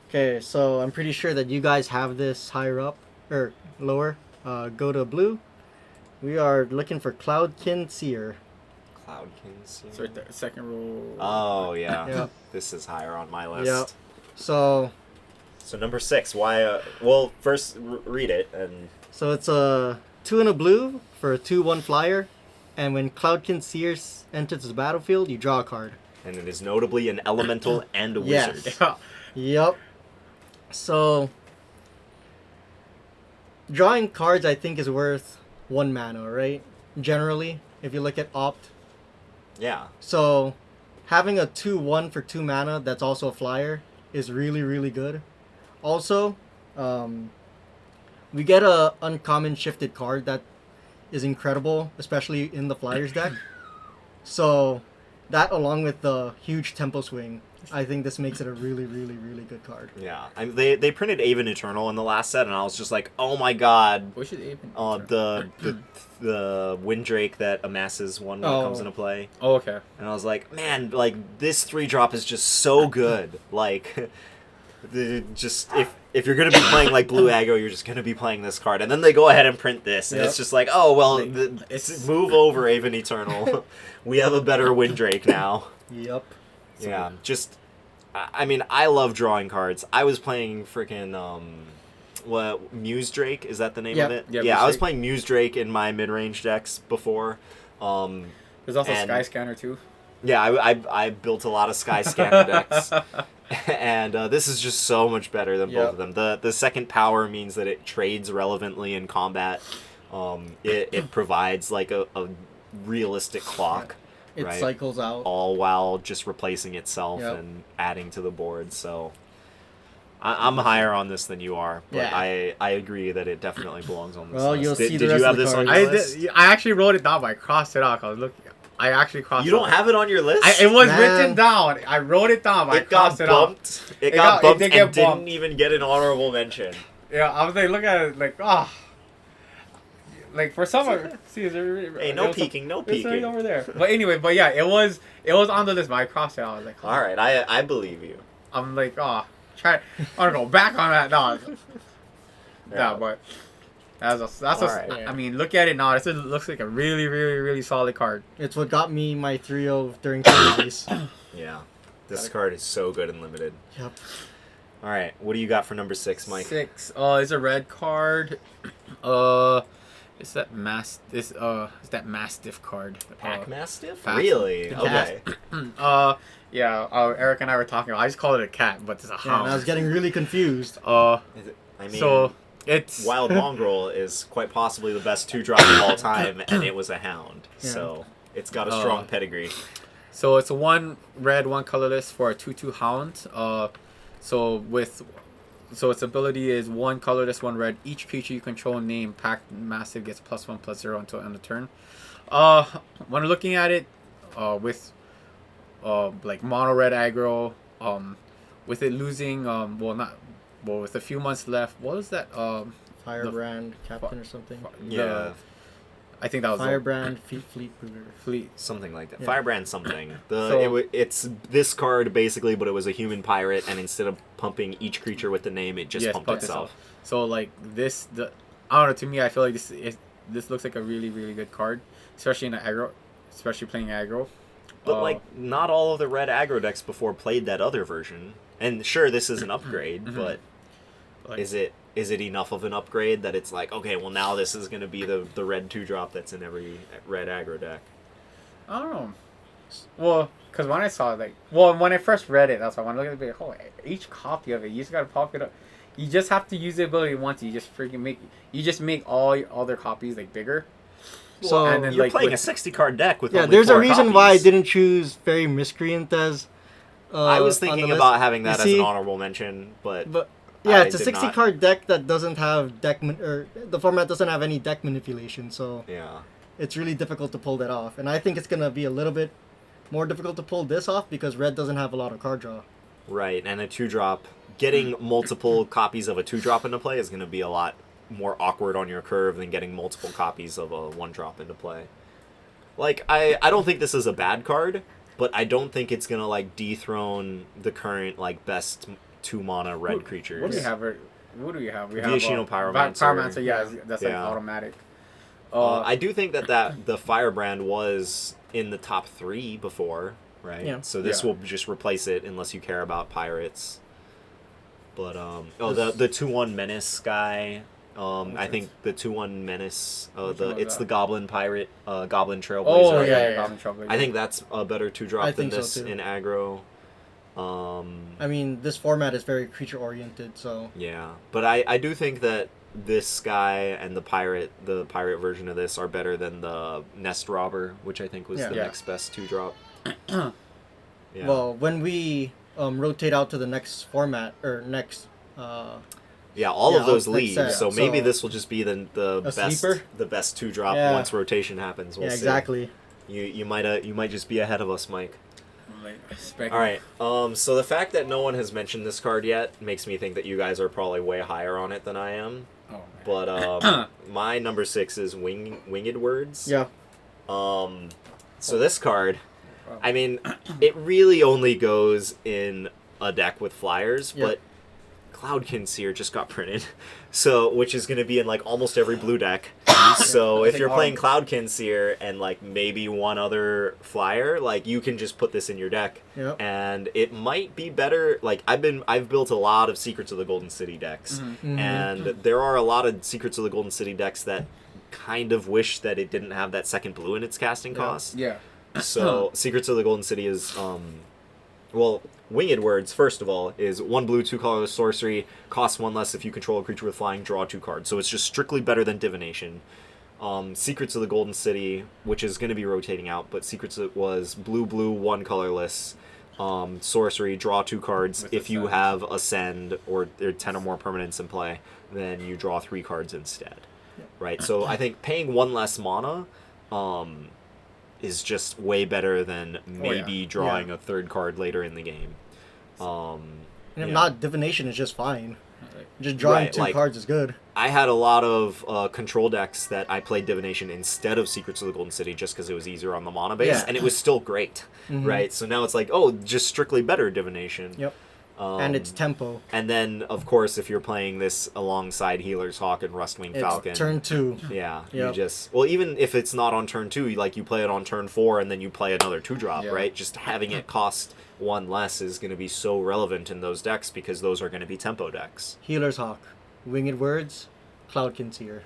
Okay, so I'm pretty sure that you guys have this higher up, or lower. Go to blue. We are looking for Cloudkin Seer. Cloudkin Seer? It's right there, second row. Oh, yeah. Yep. This is higher on my list. Yep. So number 6, why... well, first read it, and... So it's a 2 and a blue for a 2/1 flyer, and when Cloudkin Seer enters the battlefield, you draw a card. And it is notably an elemental and a Yes. wizard. Yep. So, drawing cards I think is worth 1 mana, right? Generally, if you look at Opt. Yeah. So, having a 2/1 for 2 mana that's also a flyer is really, really good. Also, we get a uncommon shifted card that is incredible, especially in the flyers deck. So, that along with the huge tempo swing, I think this makes it a really, really, really good card. Yeah, they printed Aven Eternal in the last set, and I was just like, oh my god. What should Aven? The Windrake that amasses one when it comes into play. Oh, okay. And I was like, man, like this 3-drop is just so good. Like, if you're gonna be playing like blue aggro, you're just gonna be playing this card, and then they go ahead and print this, and it's just like, oh well, it's move over Aven Eternal. We have a better Windrake now. Yep. Yeah, just, I mean, I love drawing cards. I was playing freaking, Muse Drake, is that the name of it? Yeah, I was playing Muse Drake in my mid-range decks before. There's also Sky Scanner too. Yeah, I built a lot of Sky Scanner decks. And this is just so much better than both of them. The second power means that it trades relevantly in combat. It provides like a realistic clock. It cycles out. All while just replacing itself and adding to the board. So I'm higher on this than you are. But I agree that it definitely belongs on this list. You'll see did you have this on your list? I actually wrote it down, but I crossed it out. I actually crossed it out. You don't have it on your list? It was written down. I wrote it down, but I crossed it out. It got bumped and didn't even get an honorable mention. Yeah, I was like, look at it, like, ah. Like for some, see, is there? Hey, no peeking. It's right over there. But anyway, yeah, it was on the list, but I crossed it out. I was like, all right, I believe you. I'm like, I want to go back on that. No, but that's right. I mean, look at it now. This looks like a really, really, really solid card. It's what got me my 3-0 during series. Yeah, this card is so good and limited. Yep. All right, what do you got for number 6, Mike? 6. It's a red card. It's that Mastiff card. Pack Mastiff? Really? Okay. Eric and I were talking. I just called it a cat, but it's a hound. And I was getting really confused. It's Wild Mongrel is quite possibly the best 2-drop of all time, and it was a hound. Yeah. So it's got a strong pedigree. So it's a 1 red, 1 colorless for a 2/2 hound. So its ability is 1 colorless, 1 red. Each creature you control named Pack Massive gets +1/+0 until end of turn. When looking at it, with like mono red aggro, with it losing, with a few months left, what was that? Firebrand Captain or something. Yeah. I think that was Firebrand, Fleet Booter. Fleet. Something like that. Yeah. Firebrand something. So- It's this card basically, but it was a human pirate, and instead of pumping each creature with the name, it just Yes, pumped pumped itself. So like I don't know. To me, I feel like this looks like a really really good card, especially in the aggro, especially playing aggro. But like, not all of the red aggro decks before played that other version. And sure, this is an upgrade, but Like- is it enough of an upgrade that it's like, okay, well now this is going to be the red 2-drop that's in every red aggro deck? I don't know. Well, because when I saw it, when I first read it, that's why when I looked at it, each copy of it, you just gotta pop it up. You just have to use the ability once. You just make all your other copies like bigger. So and then, You're like, playing with- a 60-card deck with yeah, only there's a 4 reason why I copies. didn't choose Fairy Miscreant as. I was on the thinking list. about having that You as see? an honorable mention, but Yeah, I it's a did 60 not. card deck that doesn't have or the format doesn't have any deck manipulation, so yeah. it's really difficult to pull that off. And I think it's gonna be a little bit more difficult to pull this off because red doesn't have a lot of card draw. Right, and a 2-drop, getting multiple copies of a 2-drop into play is going to be a lot more awkward on your curve than getting multiple copies of a 1-drop into play. Like, I don't think this is a bad card, but I don't think it's going to, like, dethrone the current, like, best 2-mana red creatures. What do we have? What do we have? We have Viashino Pyromancer. Pyromancer, yeah, that's like Yeah. automatic. I do think that the Firebrand was in the top 3 before, right? Yeah. So this Yeah. will just replace it unless you care about pirates. But the 2-1 Menace guy. I think the 2-1 Menace. Which one was It's that? the Goblin Pirate, Goblin Trailblazer. Oh yeah, Goblin Trouble. I think that's a better 2-drop I than think so, this too. in aggro. I mean, this format is very creature oriented, so Yeah, but I do think that this guy and the pirate version of this are better than the Nest Robber, which I think was Yeah. the Yeah. next best 2-drop. Yeah. well, when we rotate out to the next format or next Yeah, all Yeah, of those I'll leave, fix that. so maybe So- this will just be the A best sleeper? the best 2-drop Yeah. once rotation happens. We'll yeah, see. exactly. You might just be ahead of us, Mike. Like, All right. So the fact that no one has mentioned this card yet makes me think that you guys are probably way higher on it than I am. Oh, man. But my number 6 is Winged Words. Yeah. So this card, I mean, it really only goes in a deck with flyers, Yeah. but Cloudkin Seer just got printed, so which is going to be in like almost every blue deck. So if you're playing Cloudkin Seer and like maybe one other flyer, like you can just put this in your deck, Yep. and it might be better. Like I've built a lot of Secrets of the Golden City decks, Mhm. and there are a lot of Secrets of the Golden City decks that kind of wish that it didn't have that second blue in its casting cost. Yeah. So Secrets of the Golden City is well, Winged Words, first of all, is 1 blue, 2 colorless sorcery, costs 1 less if you control a creature with flying, draw 2 cards. So it's just strictly better than Divination. Secrets of the Golden City, which is going to be rotating out, but Secrets was blue, 1 colorless, sorcery, draw 2 cards. With If you Ascend. have Ascend or there are 10 or more permanents in play, then you draw 3 cards instead. Right? So I think paying 1 less mana is just way better than maybe drawing a 3rd card later in the game. And if Yeah. not, divination is just fine. Just drawing Right, 2 like- cards is good. I had a lot of control decks that I played Divination instead of Secrets of the Golden City just because it was easier on the mana base, Yeah. and it was still great, right? So now it's like, oh, just strictly better Divination. Yep. And it's tempo. And then, of course, if you're playing this alongside Healer's Hawk and Rustwing It's Falcon, turn 2. yeah, you Yep. just even if it's not on turn 2, you play it on turn 4, and then you play another 2-drop, Yeah. right? Just having it cost 1 less is going to be so relevant in those decks because those are going to be tempo decks. Healer's Hawk. Winged Words. Cloudkin Seer.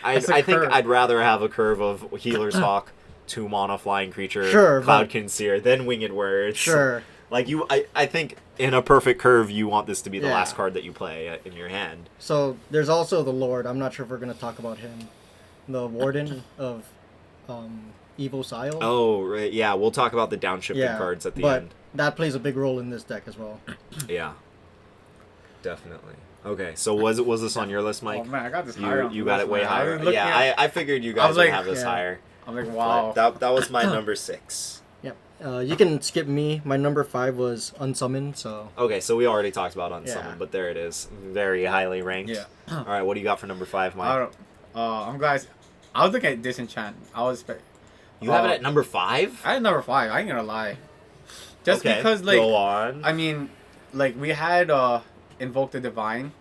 I think I'd rather have a curve of Healer's Hawk, 2 mana flying creature, Sure, but- Cloudkin Seer, then Winged Words. Sure. Like I think in a perfect curve, you want this to be the Yeah. last card that you play in your hand. So there's also the Lord. I'm not sure if we're going to talk about him. The Warden of Evil Sile. Oh, right, yeah, we'll talk about the downshifted yeah, cards at the but end. that plays a big role in this deck as well. Yeah, definitely. Okay, so was this on your list, Mike? Oh man, I got this higher. on You the got list, it way man. I higher. was looking Yeah, at- I figured you I guys was would like- have this yeah. higher. I'm like, But wow. that was my number 6. Yep. You can skip me. My number 5 was Unsummoned, so... Okay, so we already talked about Unsummoned, Yeah. but there it is. Very highly ranked. Yeah. All right, what do you got for number 5, Mike? I don't. I'm guys. I was looking at Disenchant. You have it at number 5? I had number 5. I ain't gonna lie. Just Okay, because, like, go on. I mean, like, we had Invoke the Divine.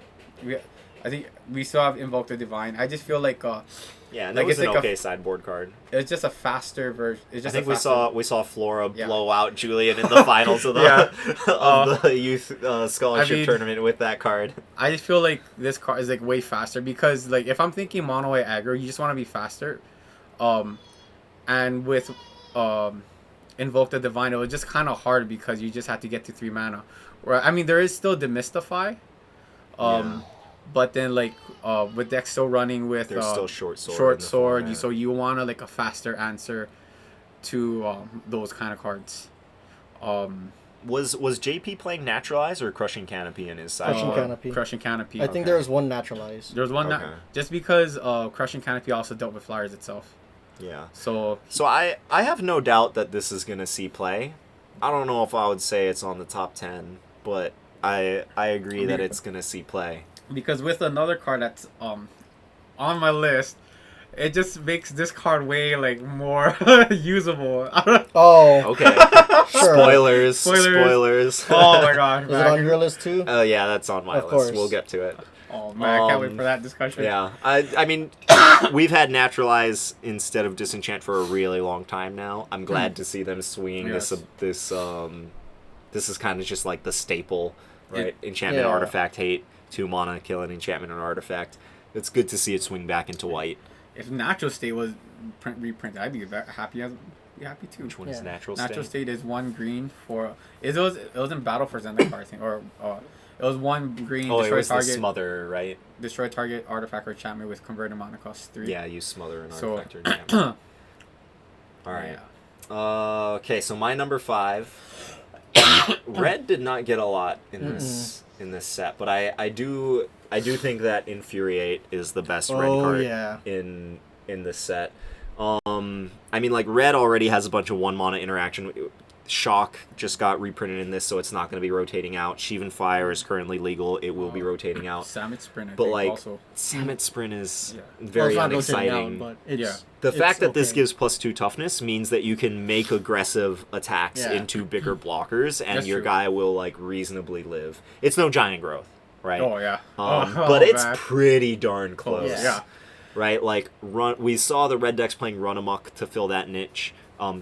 I think we still have Invoke the Divine. I just feel like yeah, and like that was it's an like okay sideboard card. it's just a faster version. It's I just think a we faster, saw Flora Yeah. blow out Julian in the finals of the Yeah. of the youth scholarship I mean- tournament with that card. I just feel like this card is like way faster because like if I'm thinking mono way aggro, you just want to be faster, and with Invoke the Divine, it was just kind of hard because you just have to get to 3 mana. Right? I mean, there is still Demystify, Yeah. but then like with decks still running with There's still short sword. in short the sword, format. so you want to like a faster answer to those kind of cards. Was JP playing Naturalize or Crushing Canopy in his side? Crushing Canopy. Crushing Canopy. I think there was one naturalized. There was one Okay. just because Crushing Canopy also dealt with flyers itself. Yeah. So So I have no doubt that this is gonna see play. I don't know if I would say it's on the top 10, but I agree that it's gonna see play. because with another card that's on my list, it just makes this card way like more usable. Oh, Okay. sure. Spoilers. Spoilers. Spoilers. Oh my gosh. Is it on your list too? Yeah, that's on my Of list. course. We'll get to it. Oh man, I can't wait for that discussion. Yeah, I mean, we've had Naturalize instead of Disenchant for a really long time now. I'm glad to see them swinging Yes. this is kind of just like the staple, right? Enchantment, Yeah. Artifact, hate, 2 mana, kill an enchantment or artifact. It's good to see it swing back into white. If Natural State was reprinted, I'd be happy too. Which one is Yeah. Natural Natural State? State is 1 green for it was in Battle for Zendikar, I think, or it was 1 green Oh, it destroy was the target Smother, right? destroy target artifact or enchantment with converted mana cost 3. Yeah, you Smother an So- artifact or enchantment. All right. Yeah. Okay, so my number 5. Red did not get a lot in this set, but I do think that Infuriate is the best red Oh, card yeah. in this set. I mean, like, red already has a bunch of 1 mana interaction. Shock just got reprinted in this, so it's not going to be rotating out. Sheevan Fire is currently legal; it will be rotating out. Samet Sprint, I But think, like, also. Samet Sprint is Yeah. very Well, it's not rotating unexciting. out, but it's, Yeah. The it's fact that this okay. gives +2 toughness means that you can make aggressive attacks Yeah. into bigger blockers, and That's your true. guy will like reasonably live. It's no giant growth, right? Oh yeah. But it's man. pretty darn close. Yeah. Right? Like we saw the red decks playing Run Amok to fill that niche.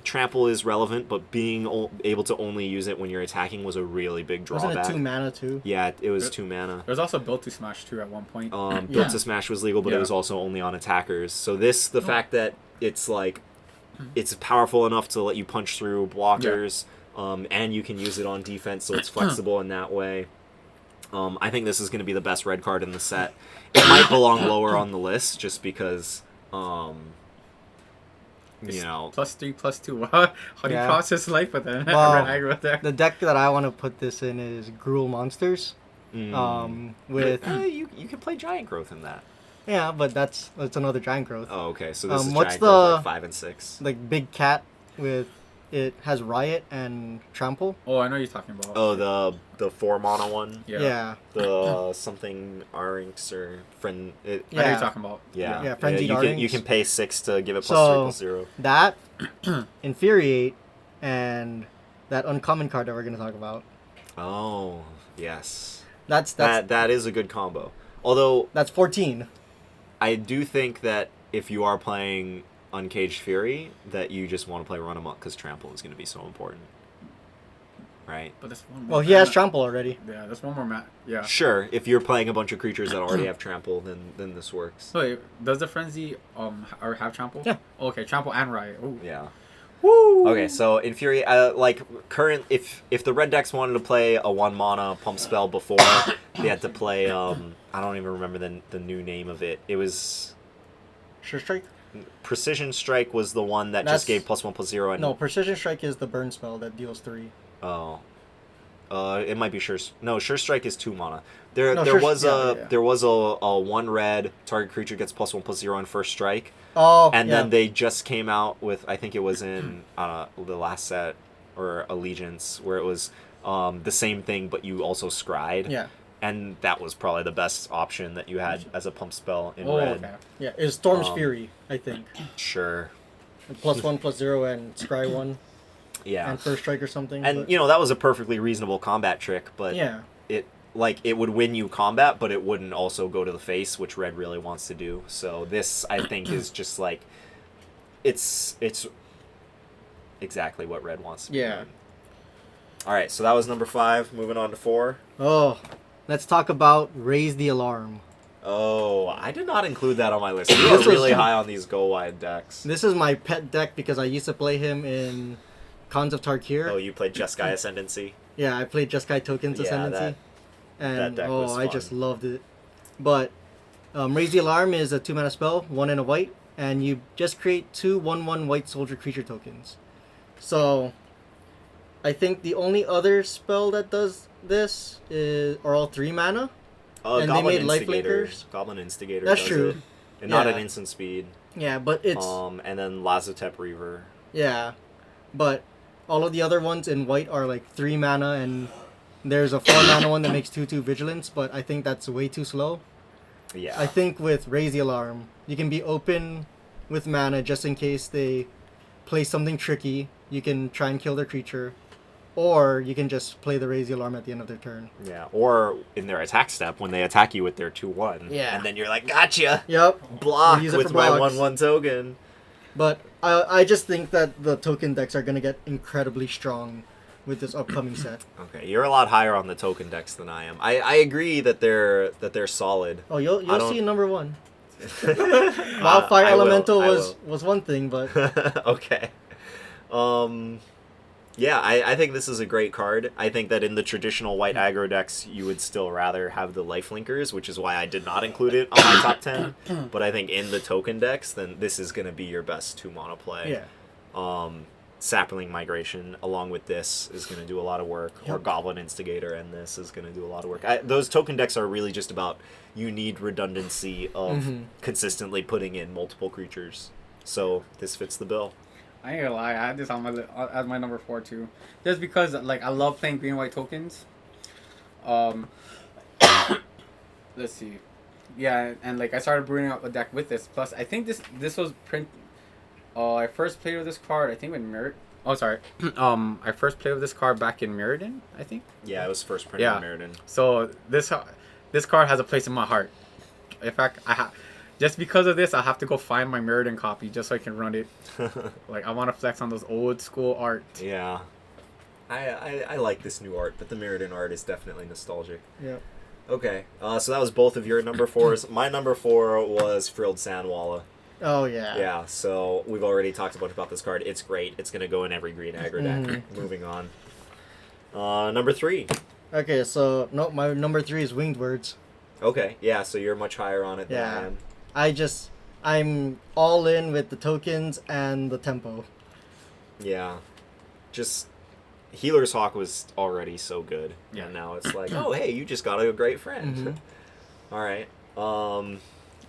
Trample is relevant, but being able to only use it when you're attacking was a really big drawback. Wasn't it 2 mana too? Yeah, it was 2 mana. There's also Built to Smash too at one point. Built Yeah. to Smash was legal, but it Yeah. was also only on attackers. So the fact that it's like, it's powerful enough to let you punch through blockers, and you can use it on defense, so it's flexible in that way. I think this is going to be the best red card in the set. It might belong lower on the list just because, you know, +3, +2. How do you Yeah. process life with that? Well, Red aggro there. The deck that I want to put this in is Gruul Monsters. With you can play Giant Growth in that. yeah, but that's another giant growth. Oh, okay. So this is what's Giant Growth the- like 5 and 6. Like big cat with it has Riot and Trample. Oh, I know you're talking about. Oh, the 4 mana one. Yeah. The something Arynx or friend. I know Yeah. you're talking about. Yeah. Yeah, Frenzied you Arynx. can pay 6 to give it So- +3/+0. That Infuriate and that uncommon card that we're gonna talk about. Oh, yes. That's That is a good combo. Although that's 14. I do think that if you are playing Uncaged Fury, that you just want to play Run Amok because Trample is going to be so important. Right? But that's one more. Well, he has mana. Trample already. Yeah, that's one more mat. Yeah. Sure, if you're playing a bunch of creatures that already have Trample, then this works. So wait, does the Frenzy or have Trample? Yeah. Okay, Trample and Riot. Ooh. Yeah. Woo! Okay, so Infuriate, if the red decks wanted to play a 1 mana pump spell before, they had to play, I don't even remember the new name of it. It was... Sure Strike? Precision Strike was the one that That's- just gave +1/+0. And, No, Precision Strike is the burn spell that deals 3. Oh. It might be Sure... No, Sure Strike is 2 mana. There No, Sure- was yeah. there was a 1 red, target creature gets +1/+0 on first strike. Oh, And yeah. then they just came out with, I think it was in the last set, or Allegiance, where it was the same thing, but you also scryed. Yeah. and that was probably the best option that you had as a pump spell in Oh, red. okay. Yeah, it's Storm's Um, Fury, I think. Sure. +1/+0 and scry 1 Yeah. and first strike or something. And but- you know, that was a perfectly reasonable combat trick, but yeah, it would win you combat, but it wouldn't also go to the face, which red really wants to do. So this, I think, is just like it's exactly what red wants to be Yeah. doing. All right, so that was number 5. Moving on to 4. Oh, let's talk about Raise the Alarm. Oh, I did not include that on my list. You This are was- really high on these go wide decks. This is my pet deck because I used to play him in Cons of Tarkir. Oh, you played Jeskai Ascendancy. Yeah, I played Jeskai Tokens Yeah, Ascendancy. that And deck was I fun. just loved it. But Raise the Alarm is a 2-mana spell, 1 and a white, and you just create 2 1/1 white soldier creature tokens. So I think the only other spell that does this are all 3 mana. And they Goblin made life Instigator. linkers. Goblin Instigator. That's does true. it. And not Yeah. an instant speed. Yeah, but it's And then Lazotep Reaver. yeah, but all of the other ones in white are like 3 mana, and there's a 4 mana one that makes 2/2 vigilance, but I think that's way too slow. Yeah. I think with Raise the Alarm, you can be open with mana just in case they play something tricky. You can try and kill their creature, or you can just play the Raise the Alarm at the end of their turn. Yeah. Or in their attack step when they attack you with their 2/1. Yeah. And then you're like, gotcha! Yep. Block Use it with for my blocks. 1/1 token. But I just think that the token decks are gonna get incredibly strong with this upcoming set. Okay, you're a lot higher on the token decks than I am. I agree that they're solid. Oh, you'll I don't- see number 1. Wildfire I will, Elemental I was one thing, but will. Okay. Yeah, I think this is a great card. I think that in the traditional white aggro decks, you would still rather have the life linkers, which is why I did not include it on my top 10. But I think in the token decks, then this is going to be your best 2-mana play. yeah. Sapling Migration, along with this, is going to do a lot of work. Or Yep. Goblin Instigator and this is going to do a lot of work. Those token decks are really just about you need redundancy of consistently putting in multiple creatures. So this fits the bill. I ain't gonna lie, I had this on my as my number 4 too, just because like I love playing green white tokens. Let's see, yeah, and like I started brewing up a deck with this. Plus, I think this was print. I first played with this card. I think with Mirror. Oh, sorry. I first played with this card back in Mirrodin, I think. Yeah, it was first printed Yeah. in Meriden. So this card has a place in my heart. In fact, just because of this, I have to go find my Mirrodin copy just so I can run it. Like I want to flex on those old school art. Yeah. I like this new art, but the Meriden art is definitely nostalgic. Yeah. Okay, so that was both of your number 4s. My number 4 was Frilled Sandwalla. Oh yeah. Yeah, so we've already talked about this card. It's great. It's going to go in every green aggro deck. Moving on. Number 3. Okay, so no, my number 3 is Winged Words. Okay, yeah, so you're much higher on it than Yeah. I am. I'm all in with the tokens and the tempo. Yeah. Just Healer's Hawk was already so good. Yeah. And now it's like, oh, hey, you just got a great friend. Mhm. All right.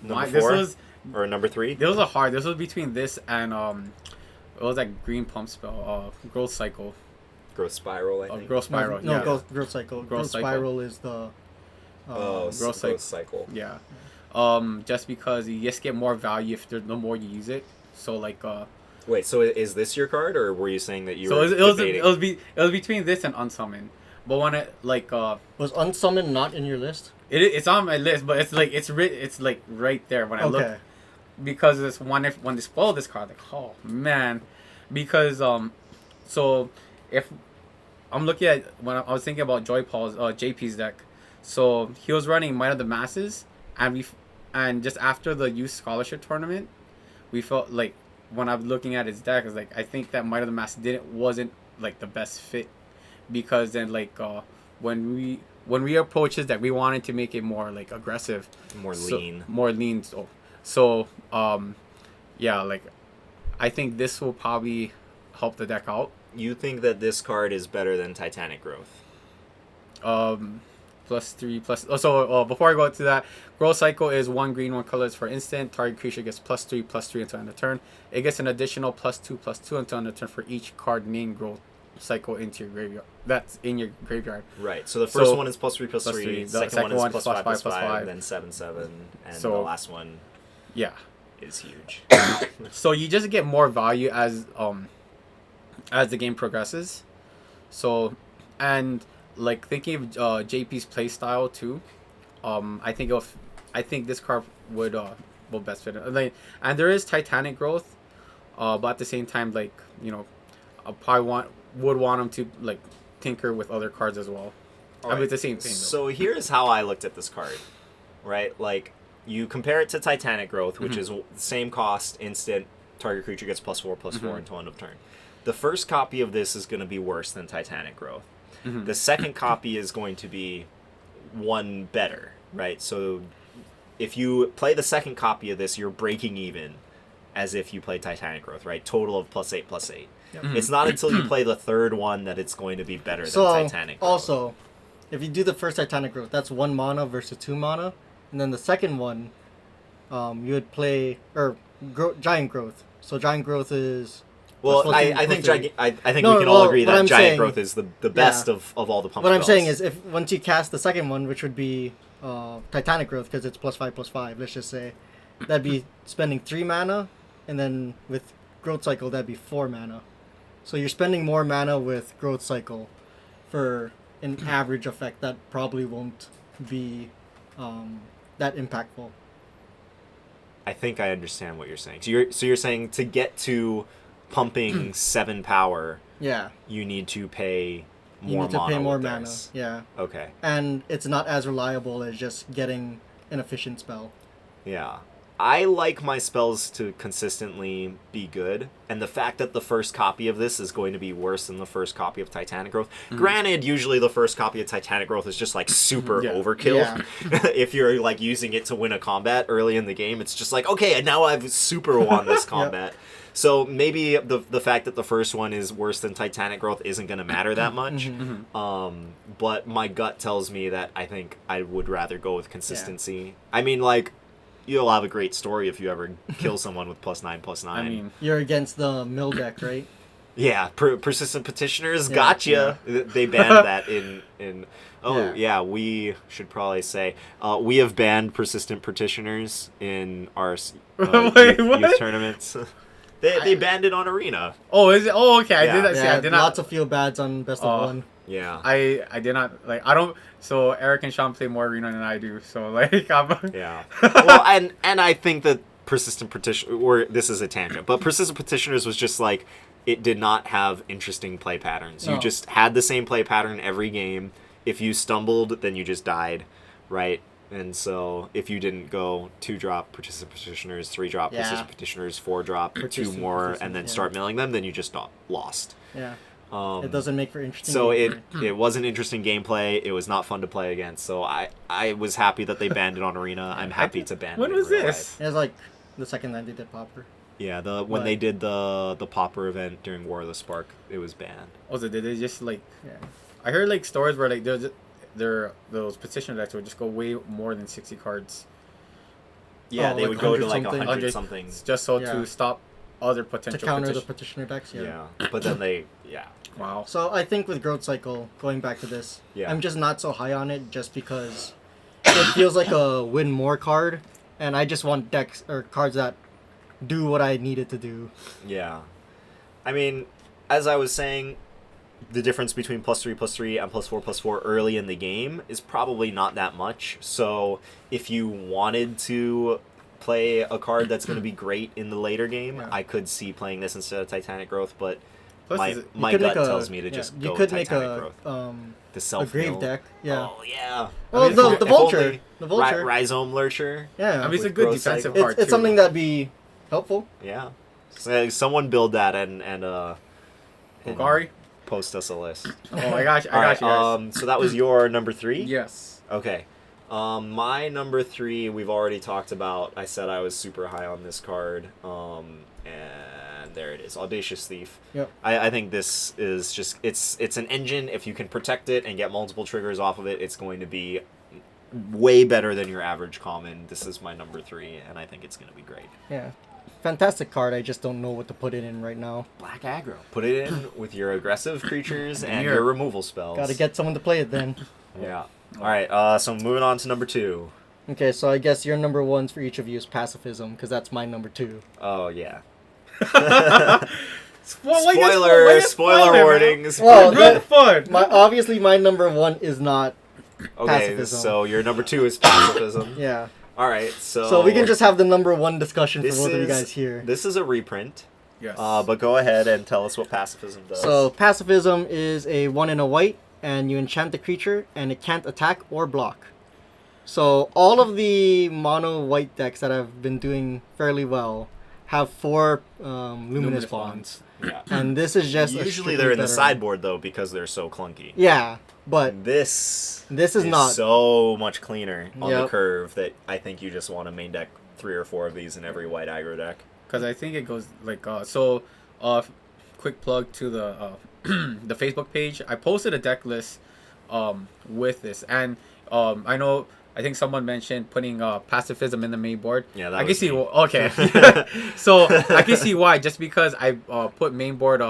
Number This 4? was Or number 3? this was a hard. This was between this and it was that green pump spell, Growth Cycle, Growth Spiral, I think. Growth Spiral. No, yeah. Growth Cycle. Growth Growth Cycle. Spiral is the. Oh, Growth Growth Cycle. Yeah. Just because you just get more value if the more you use it. So like Wait, so is this your card, or were you saying that you so were it was debating? it was between this and Unsummon. But when it like Was Unsummoned not in your list? it's on my list, but it's like it's like right there when I look, Okay. because this when they spoiled this card, like oh man, because so if I'm looking at when I was thinking about Joy Paul's JP's deck, so he was running Might of the Masses, and just after the youth scholarship tournament, we felt like when I'm looking at his deck, it's like I think that Might of the Masses wasn't like the best fit, because then like when we approached his deck, we wanted to make it more like aggressive, More so- lean. more lean. So yeah, like I think this will probably help the deck out. You think that this card is better than Titanic Growth? +3 plus. So before I go to that, Growth Cycle is 1 green, 1 colors for instant. Target creature gets +3/+3 until end of turn. It gets an additional +2/+2 until end of turn for each card named Growth cycle into your graveyard. That's in your graveyard. Right. So the first So- one is +3/+3. +3. The second one is +5/+5. Then 7/7, and So- the last one Yeah. is huge. So you just get more value as the game progresses. So, and like thinking of JP's play style too, I think this card will best fit it. Like, and there is Titanic growth, but at the same time, like, I probably would want him to like tinker with other cards as well. I mean, Alright, it's the same thing. Though. So here's how I looked at this card, right? Like, you compare it to Titanic Growth, which is the same cost, instant, target creature gets +4/+4 until end of turn. The first copy of this is going to be worse than Titanic Growth. The second copy is going to be one better, right? So if you play the second copy of this, you're breaking even as if you play Titanic Growth, right? Total of +8/+8. It's not until you play the third one that it's going to be better than Titanic Growth. Also, if you do the first Titanic Growth, that's 1 mana versus 2 mana. And then the second one, you would play Giant Growth. So Giant Growth is... Well, I think we can all agree that Giant Growth is the best of all the pump What I'm spells. saying is, if once you cast the second one, which would be Titanic Growth, because it's +5/+5, let's just say, that'd be spending 3 mana, and then with Growth Cycle, that'd be 4 mana. So you're spending more mana with Growth Cycle for an average effect that probably won't be that impactful. I think I understand what you're saying. So you're saying to get to pumping 7 power, Yeah. you need to pay You more need to mana. pay more with mana. this. Yeah. Okay. And it's not as reliable as just getting an efficient spell. Yeah. I like my spells to consistently be good, and the fact that the first copy of this is going to be worse than the first copy of Titanic Growth. Granted, usually the first copy of Titanic Growth is just like super overkill. Yeah. If you're like using it to win a combat early in the game, it's just like, okay, and now I've super won this combat. So maybe the fact that the first one is worse than Titanic Growth isn't going to matter that much. But my gut tells me that I think I would rather go with consistency. I mean, like, you'll have a great story if you ever kill someone with +9/+9. I mean, You're against the mill deck, right? yeah, persistent petitioners, Yeah, gotcha. They banned that in. Oh yeah, we should probably say we have banned persistent petitioners in our Wait, youth tournaments. They banned it on Arena. oh, is it? Oh, okay. I Yeah. did that. See, I did not. Lots of feel bads on best of one. Yeah. I did not like. I don't. So Eric and Sean play more Arena than I do. So like, Yeah. Well, and I think that persistent petition, or this is a tangent, but persistent petitioners was just like, it did not have interesting play patterns. You No. just had the same play pattern every game. If you stumbled, then you just died, right? And so if you didn't go 2-drop persistent petitioners, 3-drop Yeah. persistent petitioners, 4-drop, 2 Persistent more, petitioners, and then yeah. start milling them, then you just lost. Yeah. It doesn't make for interesting. So gameplay. it wasn't interesting gameplay. It was not fun to play against. So I was happy that they banned it on Arena. I'm happy to ban it. When in was real this? life. It was like the second time they did Pauper. Yeah, when But- they did the Pauper event during War of the Spark, it was banned. Also, did they just like? Yeah. I heard like stories where like those petition decks would just go way more than 60 cards. Yeah, Oh, they like would go to 100 like something. 100 something. Just so Yeah. to stop other To potential counter the petition. petitioner decks, Yeah, but then yeah. Wow. So I think with Growth Cycle, going back to this, Yeah. I'm just not so high on it just because it feels like a win more card, and I just want decks or cards that do what I need it to do. Yeah. I mean, as I was saying, the difference between +3/+3 and +4/+4 early in the game is probably not that much. So if you wanted to play a card that's going to be great in the later game, Yeah. I could see playing this instead of Titanic Growth, but Plus, my is it- my could gut make a- tells me to yeah, just you go could Titanic make a Growth. The a self grave deck. Yeah. Oh yeah. Well, I mean, the if vulture, only the vulture. Rhizome Lurcher. Yeah. I mean, it's a with good growth defensive cycle. card it's too. something that'd be helpful. Yeah. So, someone build that and Bulgari. post us a list. Oh, I got you. I Alright, got you guys. so that was your number 3? Yes. Okay. My number 3 we've already talked about. I said I was super high on this card. And there it is. Audacious Thief. Yep. I think this is just it's an engine. If you can protect it and get multiple triggers off of it, it's going to be way better than your average common. This is my number 3, and I think it's going to be great. Yeah. fantastic card. I just don't know what to put it in right now. Black aggro. Put it in with your aggressive creatures and your- your removal spells. Got to get someone to play it then. Yeah. All right. So moving on to number 2. Okay, so I guess your number 1s for each of you is pacifism, because that's my number 2. Oh yeah. Spoiler warnings. Well, Run fun. Obviously, my number 1 is not Okay, pacifism. so your number 2 is pacifism. Yeah. All right, so So we can just have the number 1 discussion for this both of you is- guys here. This is a reprint. Yes. But go ahead and tell us what pacifism does. So pacifism is a 1 and a white, and you enchant the creature, and it can't attack or block. So all of the mono white decks that have been doing fairly well have 4 luminous bonds, yeah. and this is just a Usually strictly they're in the better- sideboard though because they're so clunky. Yeah, but This is not. so much cleaner on the Yep. curve that I think you just want to main deck 3 or 4 of these in every white aggro deck. Because I think it goes like quick plug to the the Facebook page. I posted a deck list with this, and I think someone mentioned putting pacifism in the main board. Yeah, that I can was see. me. Okay, so I can see why. Just because I put main board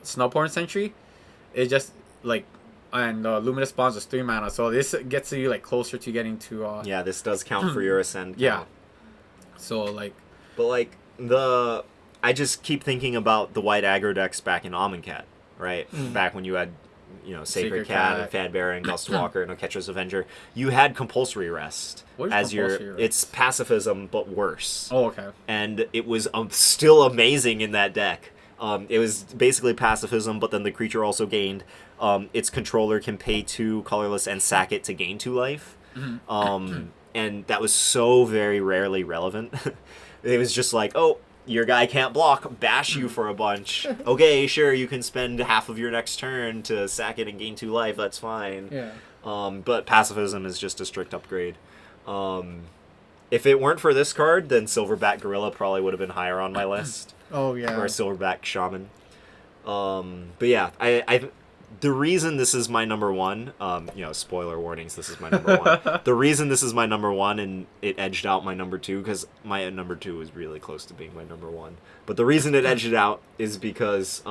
Snubhorn Sentry, it just like and Luminous Bonds is 3 mana, so this gets you like closer to getting to. Yeah, this does count for your ascend. Count. Yeah. So like. But like I just keep thinking about the white aggro decks back in Amonkhet, right? Back when you had, Sacred Cat and Fadbearer and Gustwalker and Oketras Avenger, you had compulsory rest What is as your. compulsory rest? It's pacifism but worse. Oh, okay. And it was still amazing in that deck. It was basically pacifism, but then the creature also gained. Its controller can pay 2 colorless and sack it to gain 2 life. And that was so very rarely relevant. It was just like, oh, your guy can't block, bash you for a bunch. Okay, sure, you can spend half of your next turn to sack it and gain 2 life, that's fine. Yeah. But pacifism is just a strict upgrade. If it weren't for this card, then Silverback Gorilla probably would have been higher on my list. Oh yeah. Or Silverback Shaman. But yeah, the reason this is my number 1, spoiler warnings, this is my number 1. The reason this is my number 1 and it edged out my number 2, because my number 2 was really close to being my number 1. But the reason it edged it out is because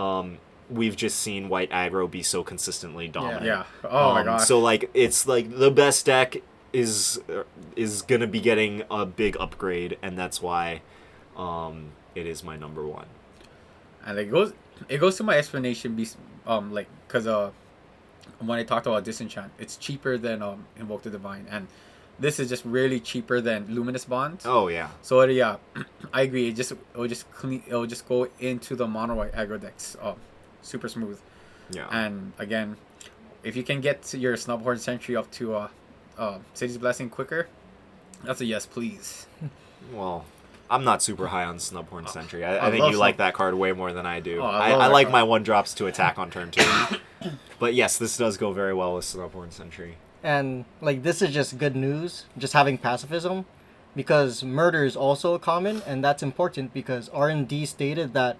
we've just seen white aggro be so consistently dominant. Yeah. Oh my gosh. So like it's like the best deck is gonna be getting a big upgrade, and that's why it is my number 1. And it goes to my explanation, because when I talked about Disenchant, it's cheaper than Invoke the Divine, and this is just really cheaper than Luminous Bonds. Oh yeah. So yeah, I agree. It will just go into the mono white aggro decks, super smooth. Yeah. And again, if you can get to your Snubhorn Sentry up to City's Blessing quicker, that's a yes, please. Well, I'm not super high on Snubhorn Sentry. I I think love you like that card way more than I do. Oh, I love I that like card. my 1-drops to attack on turn 2. But yes, this does go very well with Snubhorn Sentry. And like this is just good news, just having pacifism, because murder is also a common, and that's important because R&D stated that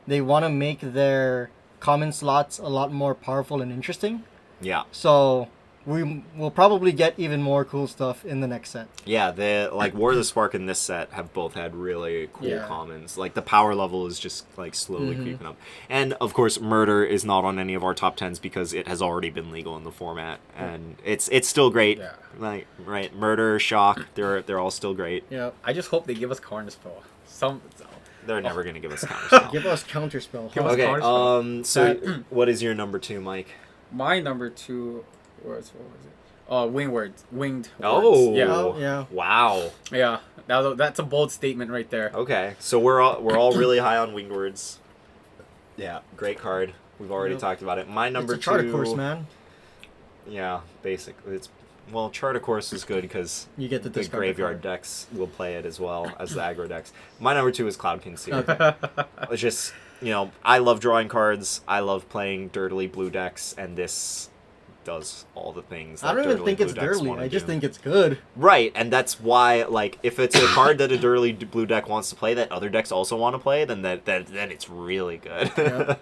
they want to make their common slots a lot more powerful and interesting. Yeah. So we will probably get even more cool stuff in the next set. Yeah, the like War of the Spark and this set have both had really cool Yeah. commons. Like the power level is just like slowly creeping up. And of course, Murder is not on any of our top 10s because it has already been legal in the format, and it's still great. Yeah. Like right, Murder, Shock, they're all still great. Yeah. I just hope they give us Counterspell. They're never gonna give us counterspell. Give us counterspell. Give us Okay, Counterspell. so what is your number 2, Mike? My number 2 what was it? Winged Words. Oh. Yeah. Oh, yeah. Wow. Yeah. That's a bold statement right there. Okay, so we're all really high on Winged Words. Yeah, great card. We've already Yep. talked about it. My number It's a charter 2. course, man. Yeah, basically Charter Course is good because You get to the discard the graveyard card. decks will play it as well as the aggro decks. My number 2 is Cloud Concealer. It's just I love drawing cards. I love playing dirtily blue decks, and this does all the things. I that don't even dirtily think it's blue decks dirty. wanna I just do. think it's good. Right, and that's why, like, if it's a card that a dirtily blue deck wants to play that other decks also want to play, then then it's really good. Yeah.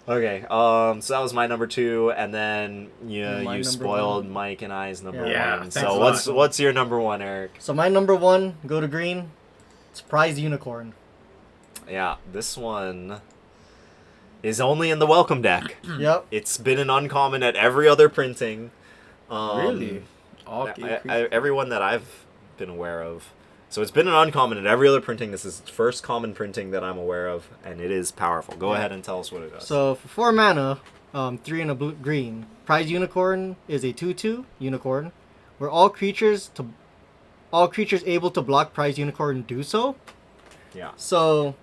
Okay, so that was my number 2, and then My you number spoiled 1. Mike and I's number Yeah, 1. thanks So a lot. what's your number 1, Eric? So my number 1, go to green. It's Prize Unicorn. Yeah, this one is only in the welcome deck. Yep. It's been an uncommon at every other printing. Really? All gate creatures? Everyone that I've been aware of. So it's been an uncommon at every other printing. This is the first common printing that I'm aware of, and it is powerful. Go ahead and tell us what it does. So for 4 mana, 3 and a blue, green, Prize Unicorn is a 2/2 unicorn, where all creatures able to block Prize Unicorn do so. Yeah. So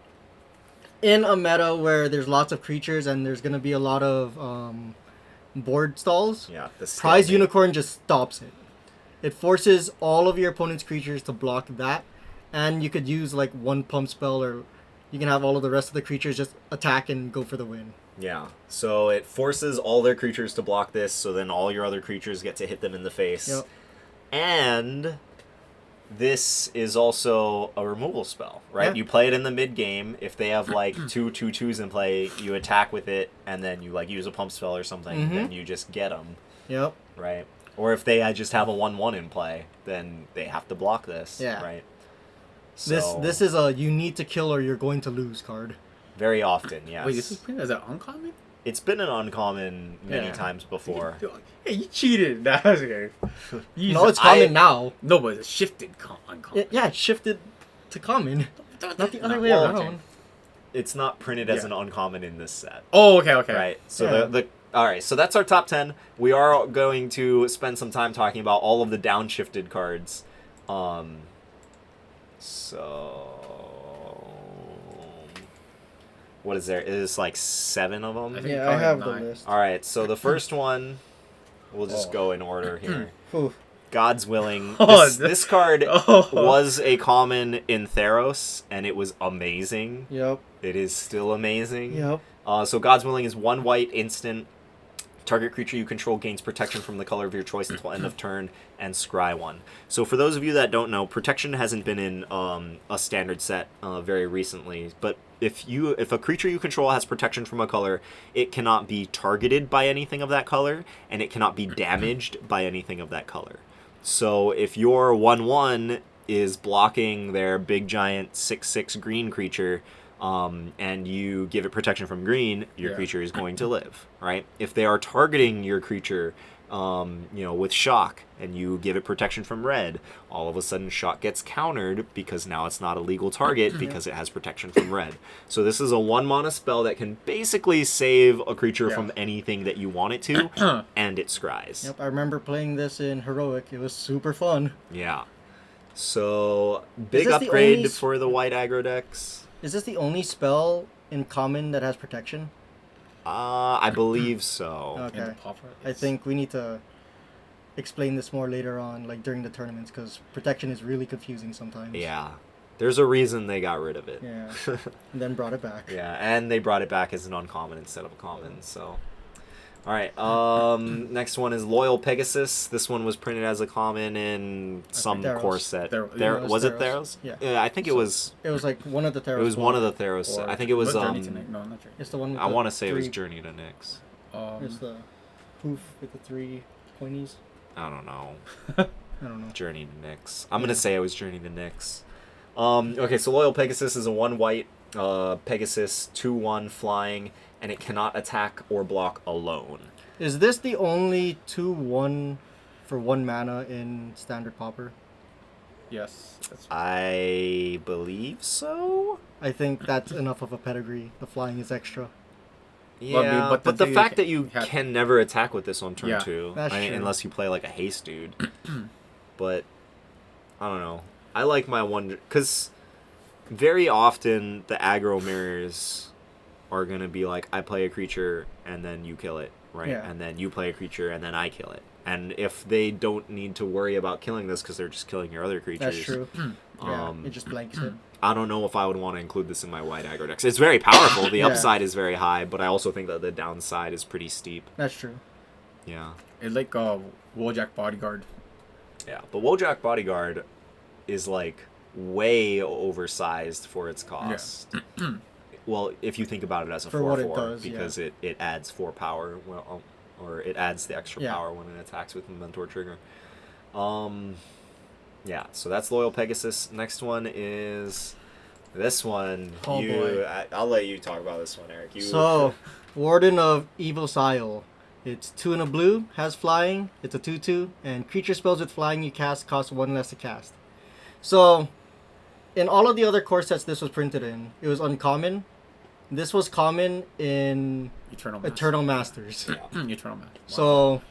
in a meta where there's lots of creatures and there's gonna be a lot of board stalls, Yeah. Prize Unicorn just stops it. It forces all of your opponent's creatures to block that, and you could use like one pump spell, or you can have all of the rest of the creatures just attack and go for the win. Yeah. So it forces all their creatures to block this, so then all your other creatures get to hit them in the face. Yep. And this is also a removal spell, right? Yeah. You play it in the mid game. If they have like 2/2/2s in play, you attack with it, and then you like use a pump spell or something, and then you just get them, Yep. right? Or if they just have a 1/1 in play, then they have to block this, Yeah. right? So, This is a you need to kill or you're going to lose card. very often, yes. Wait, this is printed as an uncommon? It's been an uncommon many Yeah. times before. Hey, you cheated. That was okay. No, it's common now. No, but it's a shifted uncommon. Yeah, it shifted to common, not the other way Well, around. okay. It's not printed as Yeah. an uncommon in this set. Oh, okay. Right. So Yeah. the all right. So that's our top 10. We are going to spend some time talking about all of the downshifted cards. So what is there? Is like 7 of them? I think Yeah, I probably have 9. the list. All right. So the first one, we'll just Oh. go in order here. Oof. God's Willing. Oh, This card Oh. was a common in Theros, and it was amazing. Yep. It is still amazing. Yep. So God's Willing is 1 white instant. Target creature you control gains protection from the color of your choice until end of turn, and scry 1. So for those of you that don't know, protection hasn't been in a standard set very recently. But if a creature you control has protection from a color, it cannot be targeted by anything of that color, and it cannot be damaged by anything of that color. So if your 1/1 is blocking their big giant 6/6 green creature, and you give it protection from green, your creature is going to live, right? If they are targeting your creature, with shock, and you give it protection from red, all of a sudden shock gets countered because now it's not a legal target because it has protection from red. So this is a 1 mana spell that can basically save a creature from anything that you want it to, and it scries. Yep. I remember playing this in Heroic. It was super fun. Yeah. So big this the upgrade only for the white aggro decks. Is this the only spell in common that has protection? I believe so. Okay. And the Pauper I is- think we need to explain this more later on, like during the tournaments, because protection is really confusing sometimes. Yeah. There's a reason they got rid of it. Yeah. And then brought it back. Yeah, and they brought it back as an uncommon instead of a common, so. Alright, next one is Loyal Pegasus. This one was printed as a common in some Theros. core set. There- yeah, it Was was it Theros. Theros? Yeah. I think it was. It was like one of the Theros. It was one of the Theros. or- I think it was. what Journey to Nick? No, not Journey. It's the one with I the want to say it was three- Journey to Nyx. It's the hoof with the 3 pointies. I don't know. I don't know. Journey to Nyx. I'm gonna say it was Journey to Nyx. Okay, so Loyal Pegasus is a 1 white Pegasus 2/1 flying, and it cannot attack or block alone. Is this the only 2/1 for 1 mana in standard Pauper? Yes. That's I believe so. I think that's enough of a pedigree. The flying is extra. Yeah, but but the the thing fact you that you can- can never attack with this on turn Yeah, 2, that's true. unless you play like a haste dude. But I don't know. I like my one because very often the aggro mirrors are gonna be like, I play a creature and then you kill it, right? Yeah. And then you play a creature and then I kill it. And if they don't need to worry about killing this because they're just killing your other creatures, That's true. Yeah, it just blanks it. I don't know if I would want to include this in my white aggro decks. It's very powerful. The Yeah. upside is very high, but I also think that the downside is pretty steep. That's true. Yeah. It's like Wojak Bodyguard. Yeah. But Wojak Bodyguard is like way oversized for its cost. Well, if you think about it as a For 4/4, what it does, because it adds 4 power, or it adds the extra Yeah. power when it attacks with the Mentor trigger. Yeah, so that's Loyal Pegasus. Next one is This one, Oh, boy. I'll let you talk about this one, Eric. So, Warden of Evil Sile. It's 2 and a blue, has flying, it's a 2/2, and creature spells with flying you cast cost 1 less to cast. So, in all of the other core sets this was printed in, it was uncommon. This was common in Eternal Masters. Eternal Master. Wow. So,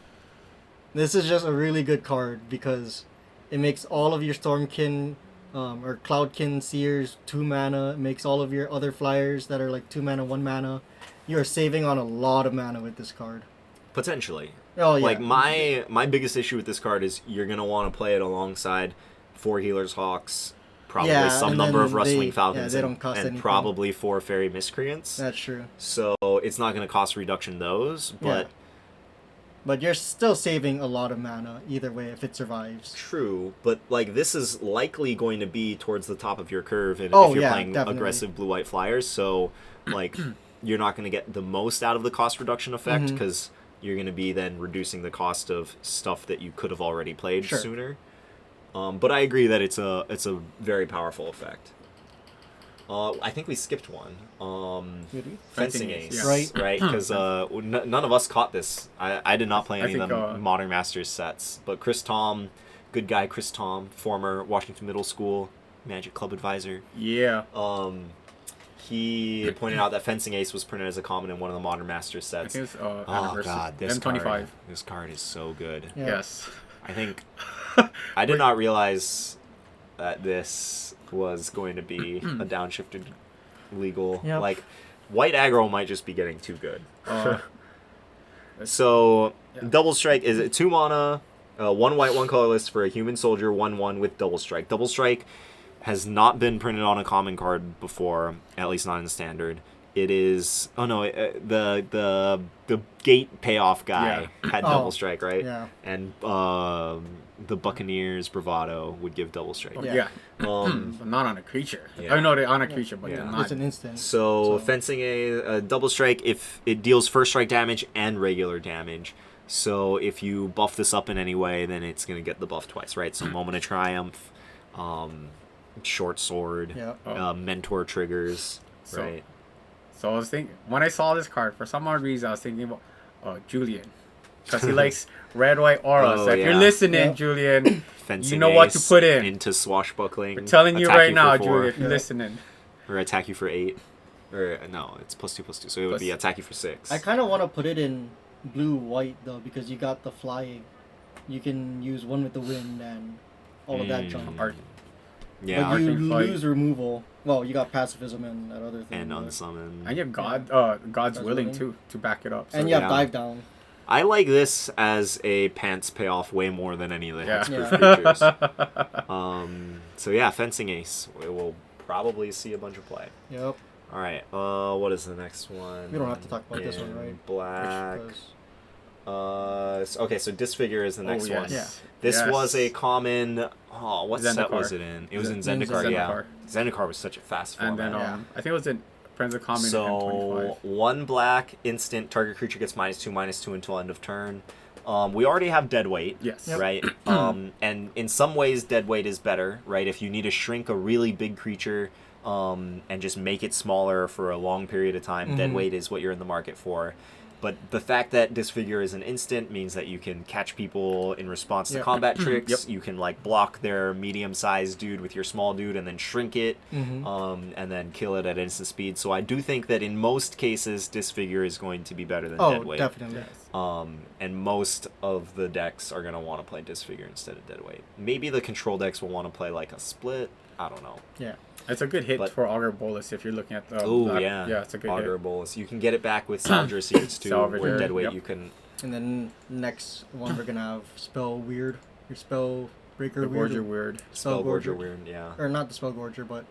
this is just a really good card because it makes all of your Stormkin or Cloudkin Seers 2 mana. It makes all of your other flyers that are like 2 mana, 1 mana. You are saving on a lot of mana with this card. Potentially. Oh yeah. Like my biggest issue with this card is you're gonna want to play it alongside 4 Healer's Hawks, probably Yeah, some and number then of Rustling they Falcons, don't cost and anything. probably 4 Fairy Miscreants. That's true. So it's not gonna cost reduction those, but Yeah. But you're still saving a lot of mana either way if it survives. true. But like this is likely going to be towards the top of your curve, and Oh, if you're yeah, playing definitely. aggressive blue-white flyers, so like you're not gonna get the most out of the cost reduction effect Mhm. because you're going to be then reducing the cost of stuff that you could have already played Sure. sooner. But I agree that it's a very powerful effect. I think we skipped one. Did we? Fencing Fencing Ace, Ace, Right. Right, because none of us caught this. I did not play I any of think, the Modern Masters sets, but Chris Tom, good guy Chris Tom, former Washington Middle School Magic Club advisor. Yeah. He pointed out that Fencing Ace was printed as a common in one of the Modern Masters I sets. think it's Oh anniversary. god, this M25. card, this card is so good. Yeah. Yes. I think I did not realize that this was going to be a downshifted legal. Yep. Like white aggro might just be getting too good. Uh, So Yeah. double strike is it 2 mana, 1 white, 1 colorless for a human soldier, 1/1 with double strike. Double strike has not been printed on a common card before, at least not in standard. It is the gate payoff guy had Oh, double strike, right? Yeah. And the Buccaneers bravado would give double strike. oh, Yeah. yeah. Um, Not on a creature. Yeah. I know they're on a creature, but Yeah. they're not. It's an instant. So fencing a double strike if it deals first strike damage and regular damage. So if you buff this up in any way, then it's gonna get the buff twice, right? So Moment of Triumph, short sword, Yeah. mentor triggers, So- right? So I was thinking, when I saw this card, for some odd reason, I was thinking about Julian. Because he likes red, white aura. Oh, So if yeah. you're listening, Yeah. Julian, Fencing know what to ace put in. into swashbuckling. we're telling you attack right for now, 4, Julian, if you're Yeah. listening. or attack you for 8, or no, it's +2/+2, so it would Plus- be attack you for 6. I kind of want to put it in blue white though because you got the flying. You can use one with the wind and all of that junk. Art- Yeah, but you Arcane Flight. lose removal. Well, you got pacifism and that other thing. and but- unsummon. And you have God's willing, too, to back it up. So And you have yeah. dive down. I like this as a pants payoff way more than any of the Yeah. hexproof creatures. So yeah, Fencing Ace. We will probably see a bunch of play. Yep. All right. What is the next one? We don't have to talk about this one, In right? Black. Which was- Okay, so Disfigure is the next one. Yeah. This Yes. was a common. Oh, what set Zendikar. was it in? It was in In Zendikar, yeah. Zendikar. Zendikar was such a fast format. And then, Yeah. I think it was in Friends of Common So M25. 1 black instant target creature gets -2/-2 until end of turn. We already have Deadweight. Yes. Yep. Right. And in some ways, Deadweight is better. Right. If you need to shrink a really big creature, and just make it smaller for a long period of time, Mhm. Deadweight is what you're in the market for. But the fact that Disfigure is an instant means that you can catch people in response to Yep. combat tricks. Yep. You can like block their medium-sized dude with your small dude and then shrink it, Mhm. and then kill it at instant speed. So I do think that in most cases, Disfigure is going to be better than Oh, Deadweight. definitely. Yes. And most of the decks are going to want to play Disfigure instead of Deadweight. Maybe the control decks will want to play like a split. I don't know. Yeah. It's a good hit But- for Augur Bolus if you're looking at the. Oh black- yeah, Yeah, it's a good Augur hit. Bolus. You can get it back with Salvager Seeds too. Salvager, Where Deadweight yep. you can. And then next one we're gonna have spell weird or spell breaker The weird. Gorger Weird. Spell Spellgorger Gorger. Weird, yeah. Or not the spell gorger, but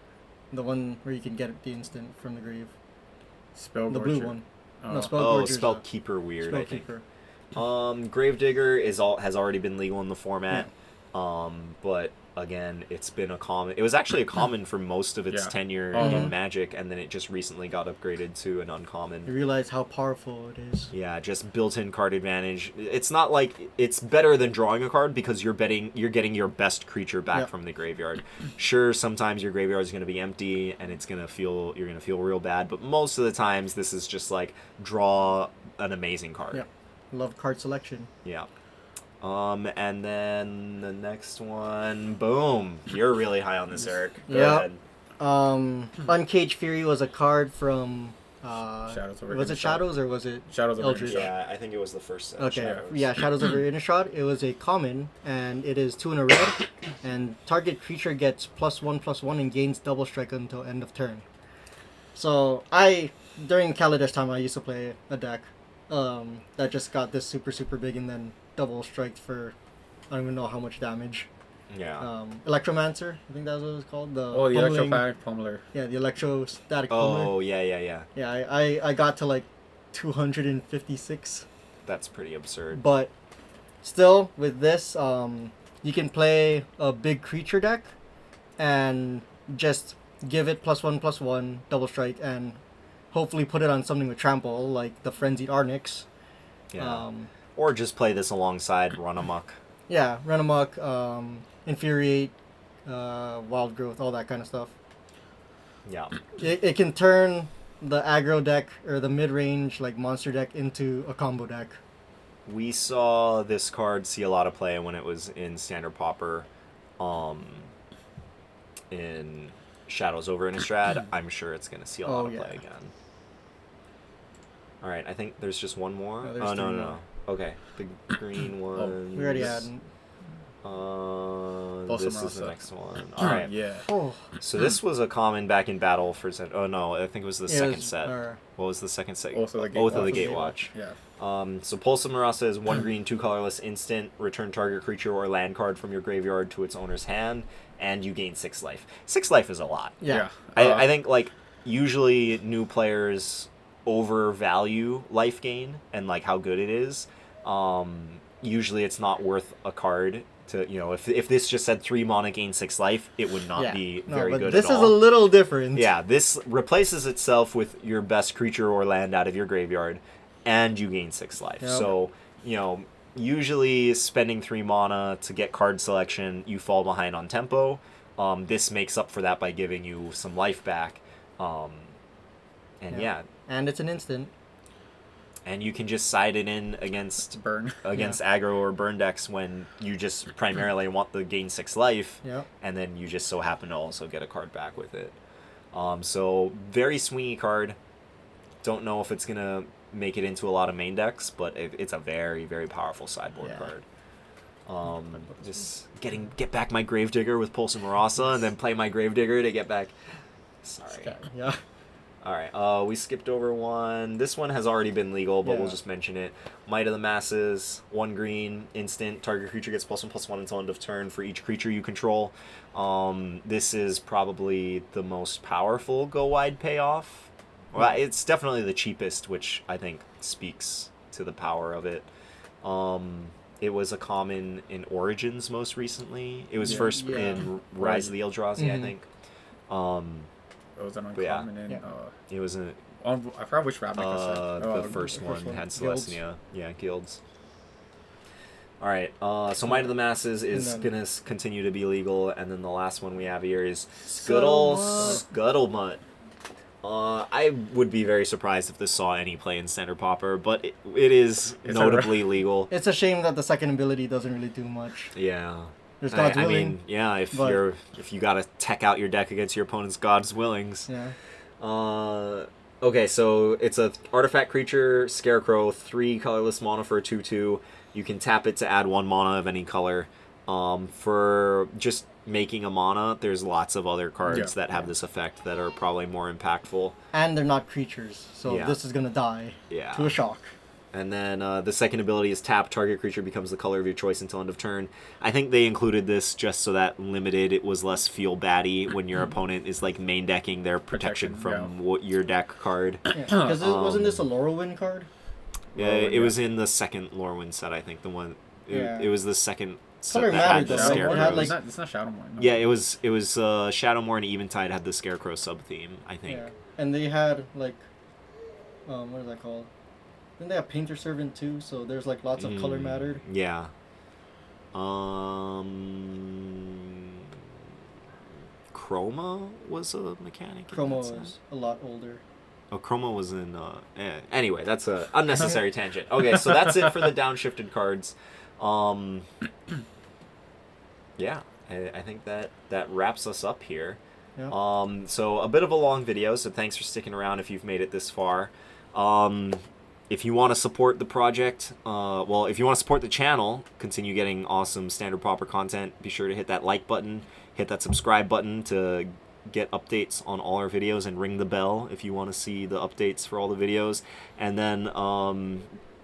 the one where you can get the instant from the grave. Spell The blue one. No, spell Oh, gorger's Spell a- Keeper Weird, I think. Spellkeeper. Gravedigger has already been legal in the format. But again, it's been a common. It was actually a common for most of its Yeah. tenure Uh-huh. in Magic, and then it just recently got upgraded to an You uncommon. realize how powerful it is. Yeah, just built-in card advantage. It's not like it's better than drawing a card because you're getting your best creature back Yep. from the graveyard. Sure, sometimes your graveyard is going to be empty and you're going to feel real bad, but most of the times this is just like draw an amazing card. Yep. Love card selection. Yeah. And then the next one, boom. You're really high on this, Eric. Go Yeah. ahead. Uncaged Fury was a card from Shadows over was it Innistrad. Shadows or was it Shadows over Eldritch? Innistrad. Yeah, I think it was the first set. Okay, Shadows. yeah, Shadows over Innistrad. It was a common, and it is 2 in a red, and target creature gets +1/+1 and gains double strike until end of turn. So during Kaladesh time, I used to play a deck that just got this super big and then double striked for I don't even know how much damage. Yeah. Electromancer, I think that's what it was called. The Oh, the pummeling- electromagnetic pummeler. Yeah, the electrostatic pummeler. Oh, yeah. Yeah, I got to like 256. That's pretty absurd. But still, with this, you can play a big creature deck and just give it +1/+1 double strike and hopefully put it on something with trample like the Frenzied Arnix. Yeah. Or just play this alongside Run Amok. Yeah, Run Amok, Infuriate, Wild Growth, all that kind of stuff. Yeah. It can turn the aggro deck or the mid-range like monster deck into a combo deck. We saw this card see a lot of play when it was in Standard Pauper, in Shadows over Innistrad. I'm sure it's going to see a lot of play yeah. again. All right, I think there's just one more. No, there's Oh, no. three more. Okay, the green one. We already had. This is the Marasa. next one. All right. Yeah. Oh, So this was a common back in battle for. Oh no, I think it was the it second was, set. What was the second set? Oath of the Oath of the Gatewatch. Gatewatch. Yeah. So Pulse of Marasa is 1 green, 2 colorless instant. Return target creature or land card from your graveyard to its owner's hand, and you gain 6 life. 6 life is a lot. yeah. I think like usually new players overvalue life gain and like how good it is. Usually it's not worth a card to, if this just said 3 mana gain 6 life, it would not be very but good this at is all. a little different. Yeah, this replaces itself with your best creature or land out of your graveyard, and you gain 6 life. Yep. So, usually spending 3 mana to get card selection, you fall behind on tempo. This makes up for that by giving you some life back. Yeah. And it's an instant. And you can just side it in against Burn. aggro or burn decks when you just primarily want the gain 6 life, Yeah. and then you just so happen to also get a card back with it. So very swingy card. Don't know if it's gonna make it into a lot of main decks, but it's a very, very powerful sideboard card. Just get back my Gravedigger with Pulse and Marasa, and then play my Gravedigger to get back. Sorry. Yeah. All right. We skipped over one. This one has already been legal, but we'll Yeah. just mention it. Might of the Masses, 1 green, instant. Target creature gets +1/+1 until end of turn for each creature you control. This is probably the most powerful go wide payoff. Well, it's definitely the cheapest, which I think speaks to the power of it. It was a common in Origins most recently. It was first Yeah. in Rise of the Eldrazi, I Mhm. think. It was an But yeah. uncommon in. Yeah. It was a I forgot which Ravnica set. the first one had Guilds. Celestia. Yeah, guilds. All right. So Might of the Masses is And then- gonna continue to be legal, and then the last one we have here is Scuttlebutt. I would be very surprised if this saw any play in Standard Pauper, but it is It's notably legal. It's a shame that the second ability doesn't really do much. Yeah. There's God's I Willing. mean, yeah, if but- you gotta tech out your deck against your opponent's God's Willings. Yeah. Okay, so it's a artifact creature, Scarecrow, 3 colorless mana for a 2/2. You can tap it to add 1 mana of any color. For just making a mana, there's lots of other cards that have this effect that are probably more impactful. And they're not creatures, so Yeah. this is gonna die Yeah. to a shock. And then the second ability is tap. Target creature becomes the color of your choice until end of turn. I think they included this just so that limited it was less feel batty when your opponent is like main decking their protection from your deck card. Yeah. Because wasn't this a Laurelwind card? Yeah, it was in the second Lorwyn set, I think. The one. It was the second So Color that mattered, had the though, right? It Scarecrows. had, like- It's not Shadowmoor. No. Yeah, it was Shadowmoor and Eventide had the Scarecrow sub theme, I think. Yeah. And they had like, what is that called? Then they have Painter Servant too, so there's like lots of color mattered. Yeah. Chroma was a mechanic. Chroma was a lot older. Oh, Chroma was in. Anyway, that's a unnecessary tangent. Okay, so that's it for the downshifted cards. Yeah, I think that wraps us up here. Yeah. So a bit of a long video, so thanks for sticking around if you've made it this far. If you want to support the project, if you want to support the channel, continue getting awesome standard Pauper content, be sure to hit that like button, hit that subscribe button to get updates on all our videos, and ring the bell if you want to see the updates for all the videos. And then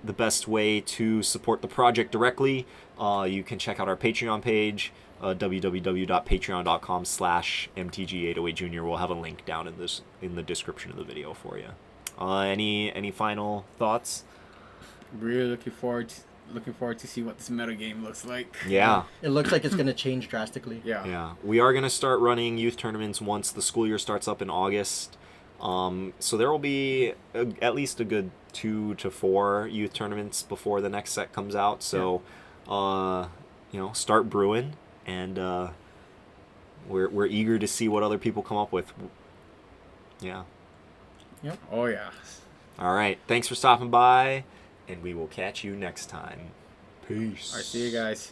the best way to support the project directly, you can check out our Patreon page, www.patreon.com/mtg808junior. We'll have a link down in the description of the video for you. Any final thoughts? Really looking forward to see what this meta game looks like. Yeah. It looks like it's gonna change drastically. Yeah. Yeah. We are going to start running youth tournaments once the school year starts up in August. So there will be at least a good 2 to 4 youth tournaments before the next set comes out. So, start brewing, and we're eager to see what other people come up with. Yeah. Yep. Oh yeah. All right. Thanks for stopping by, and we will catch you next time. Peace. All right. See you guys.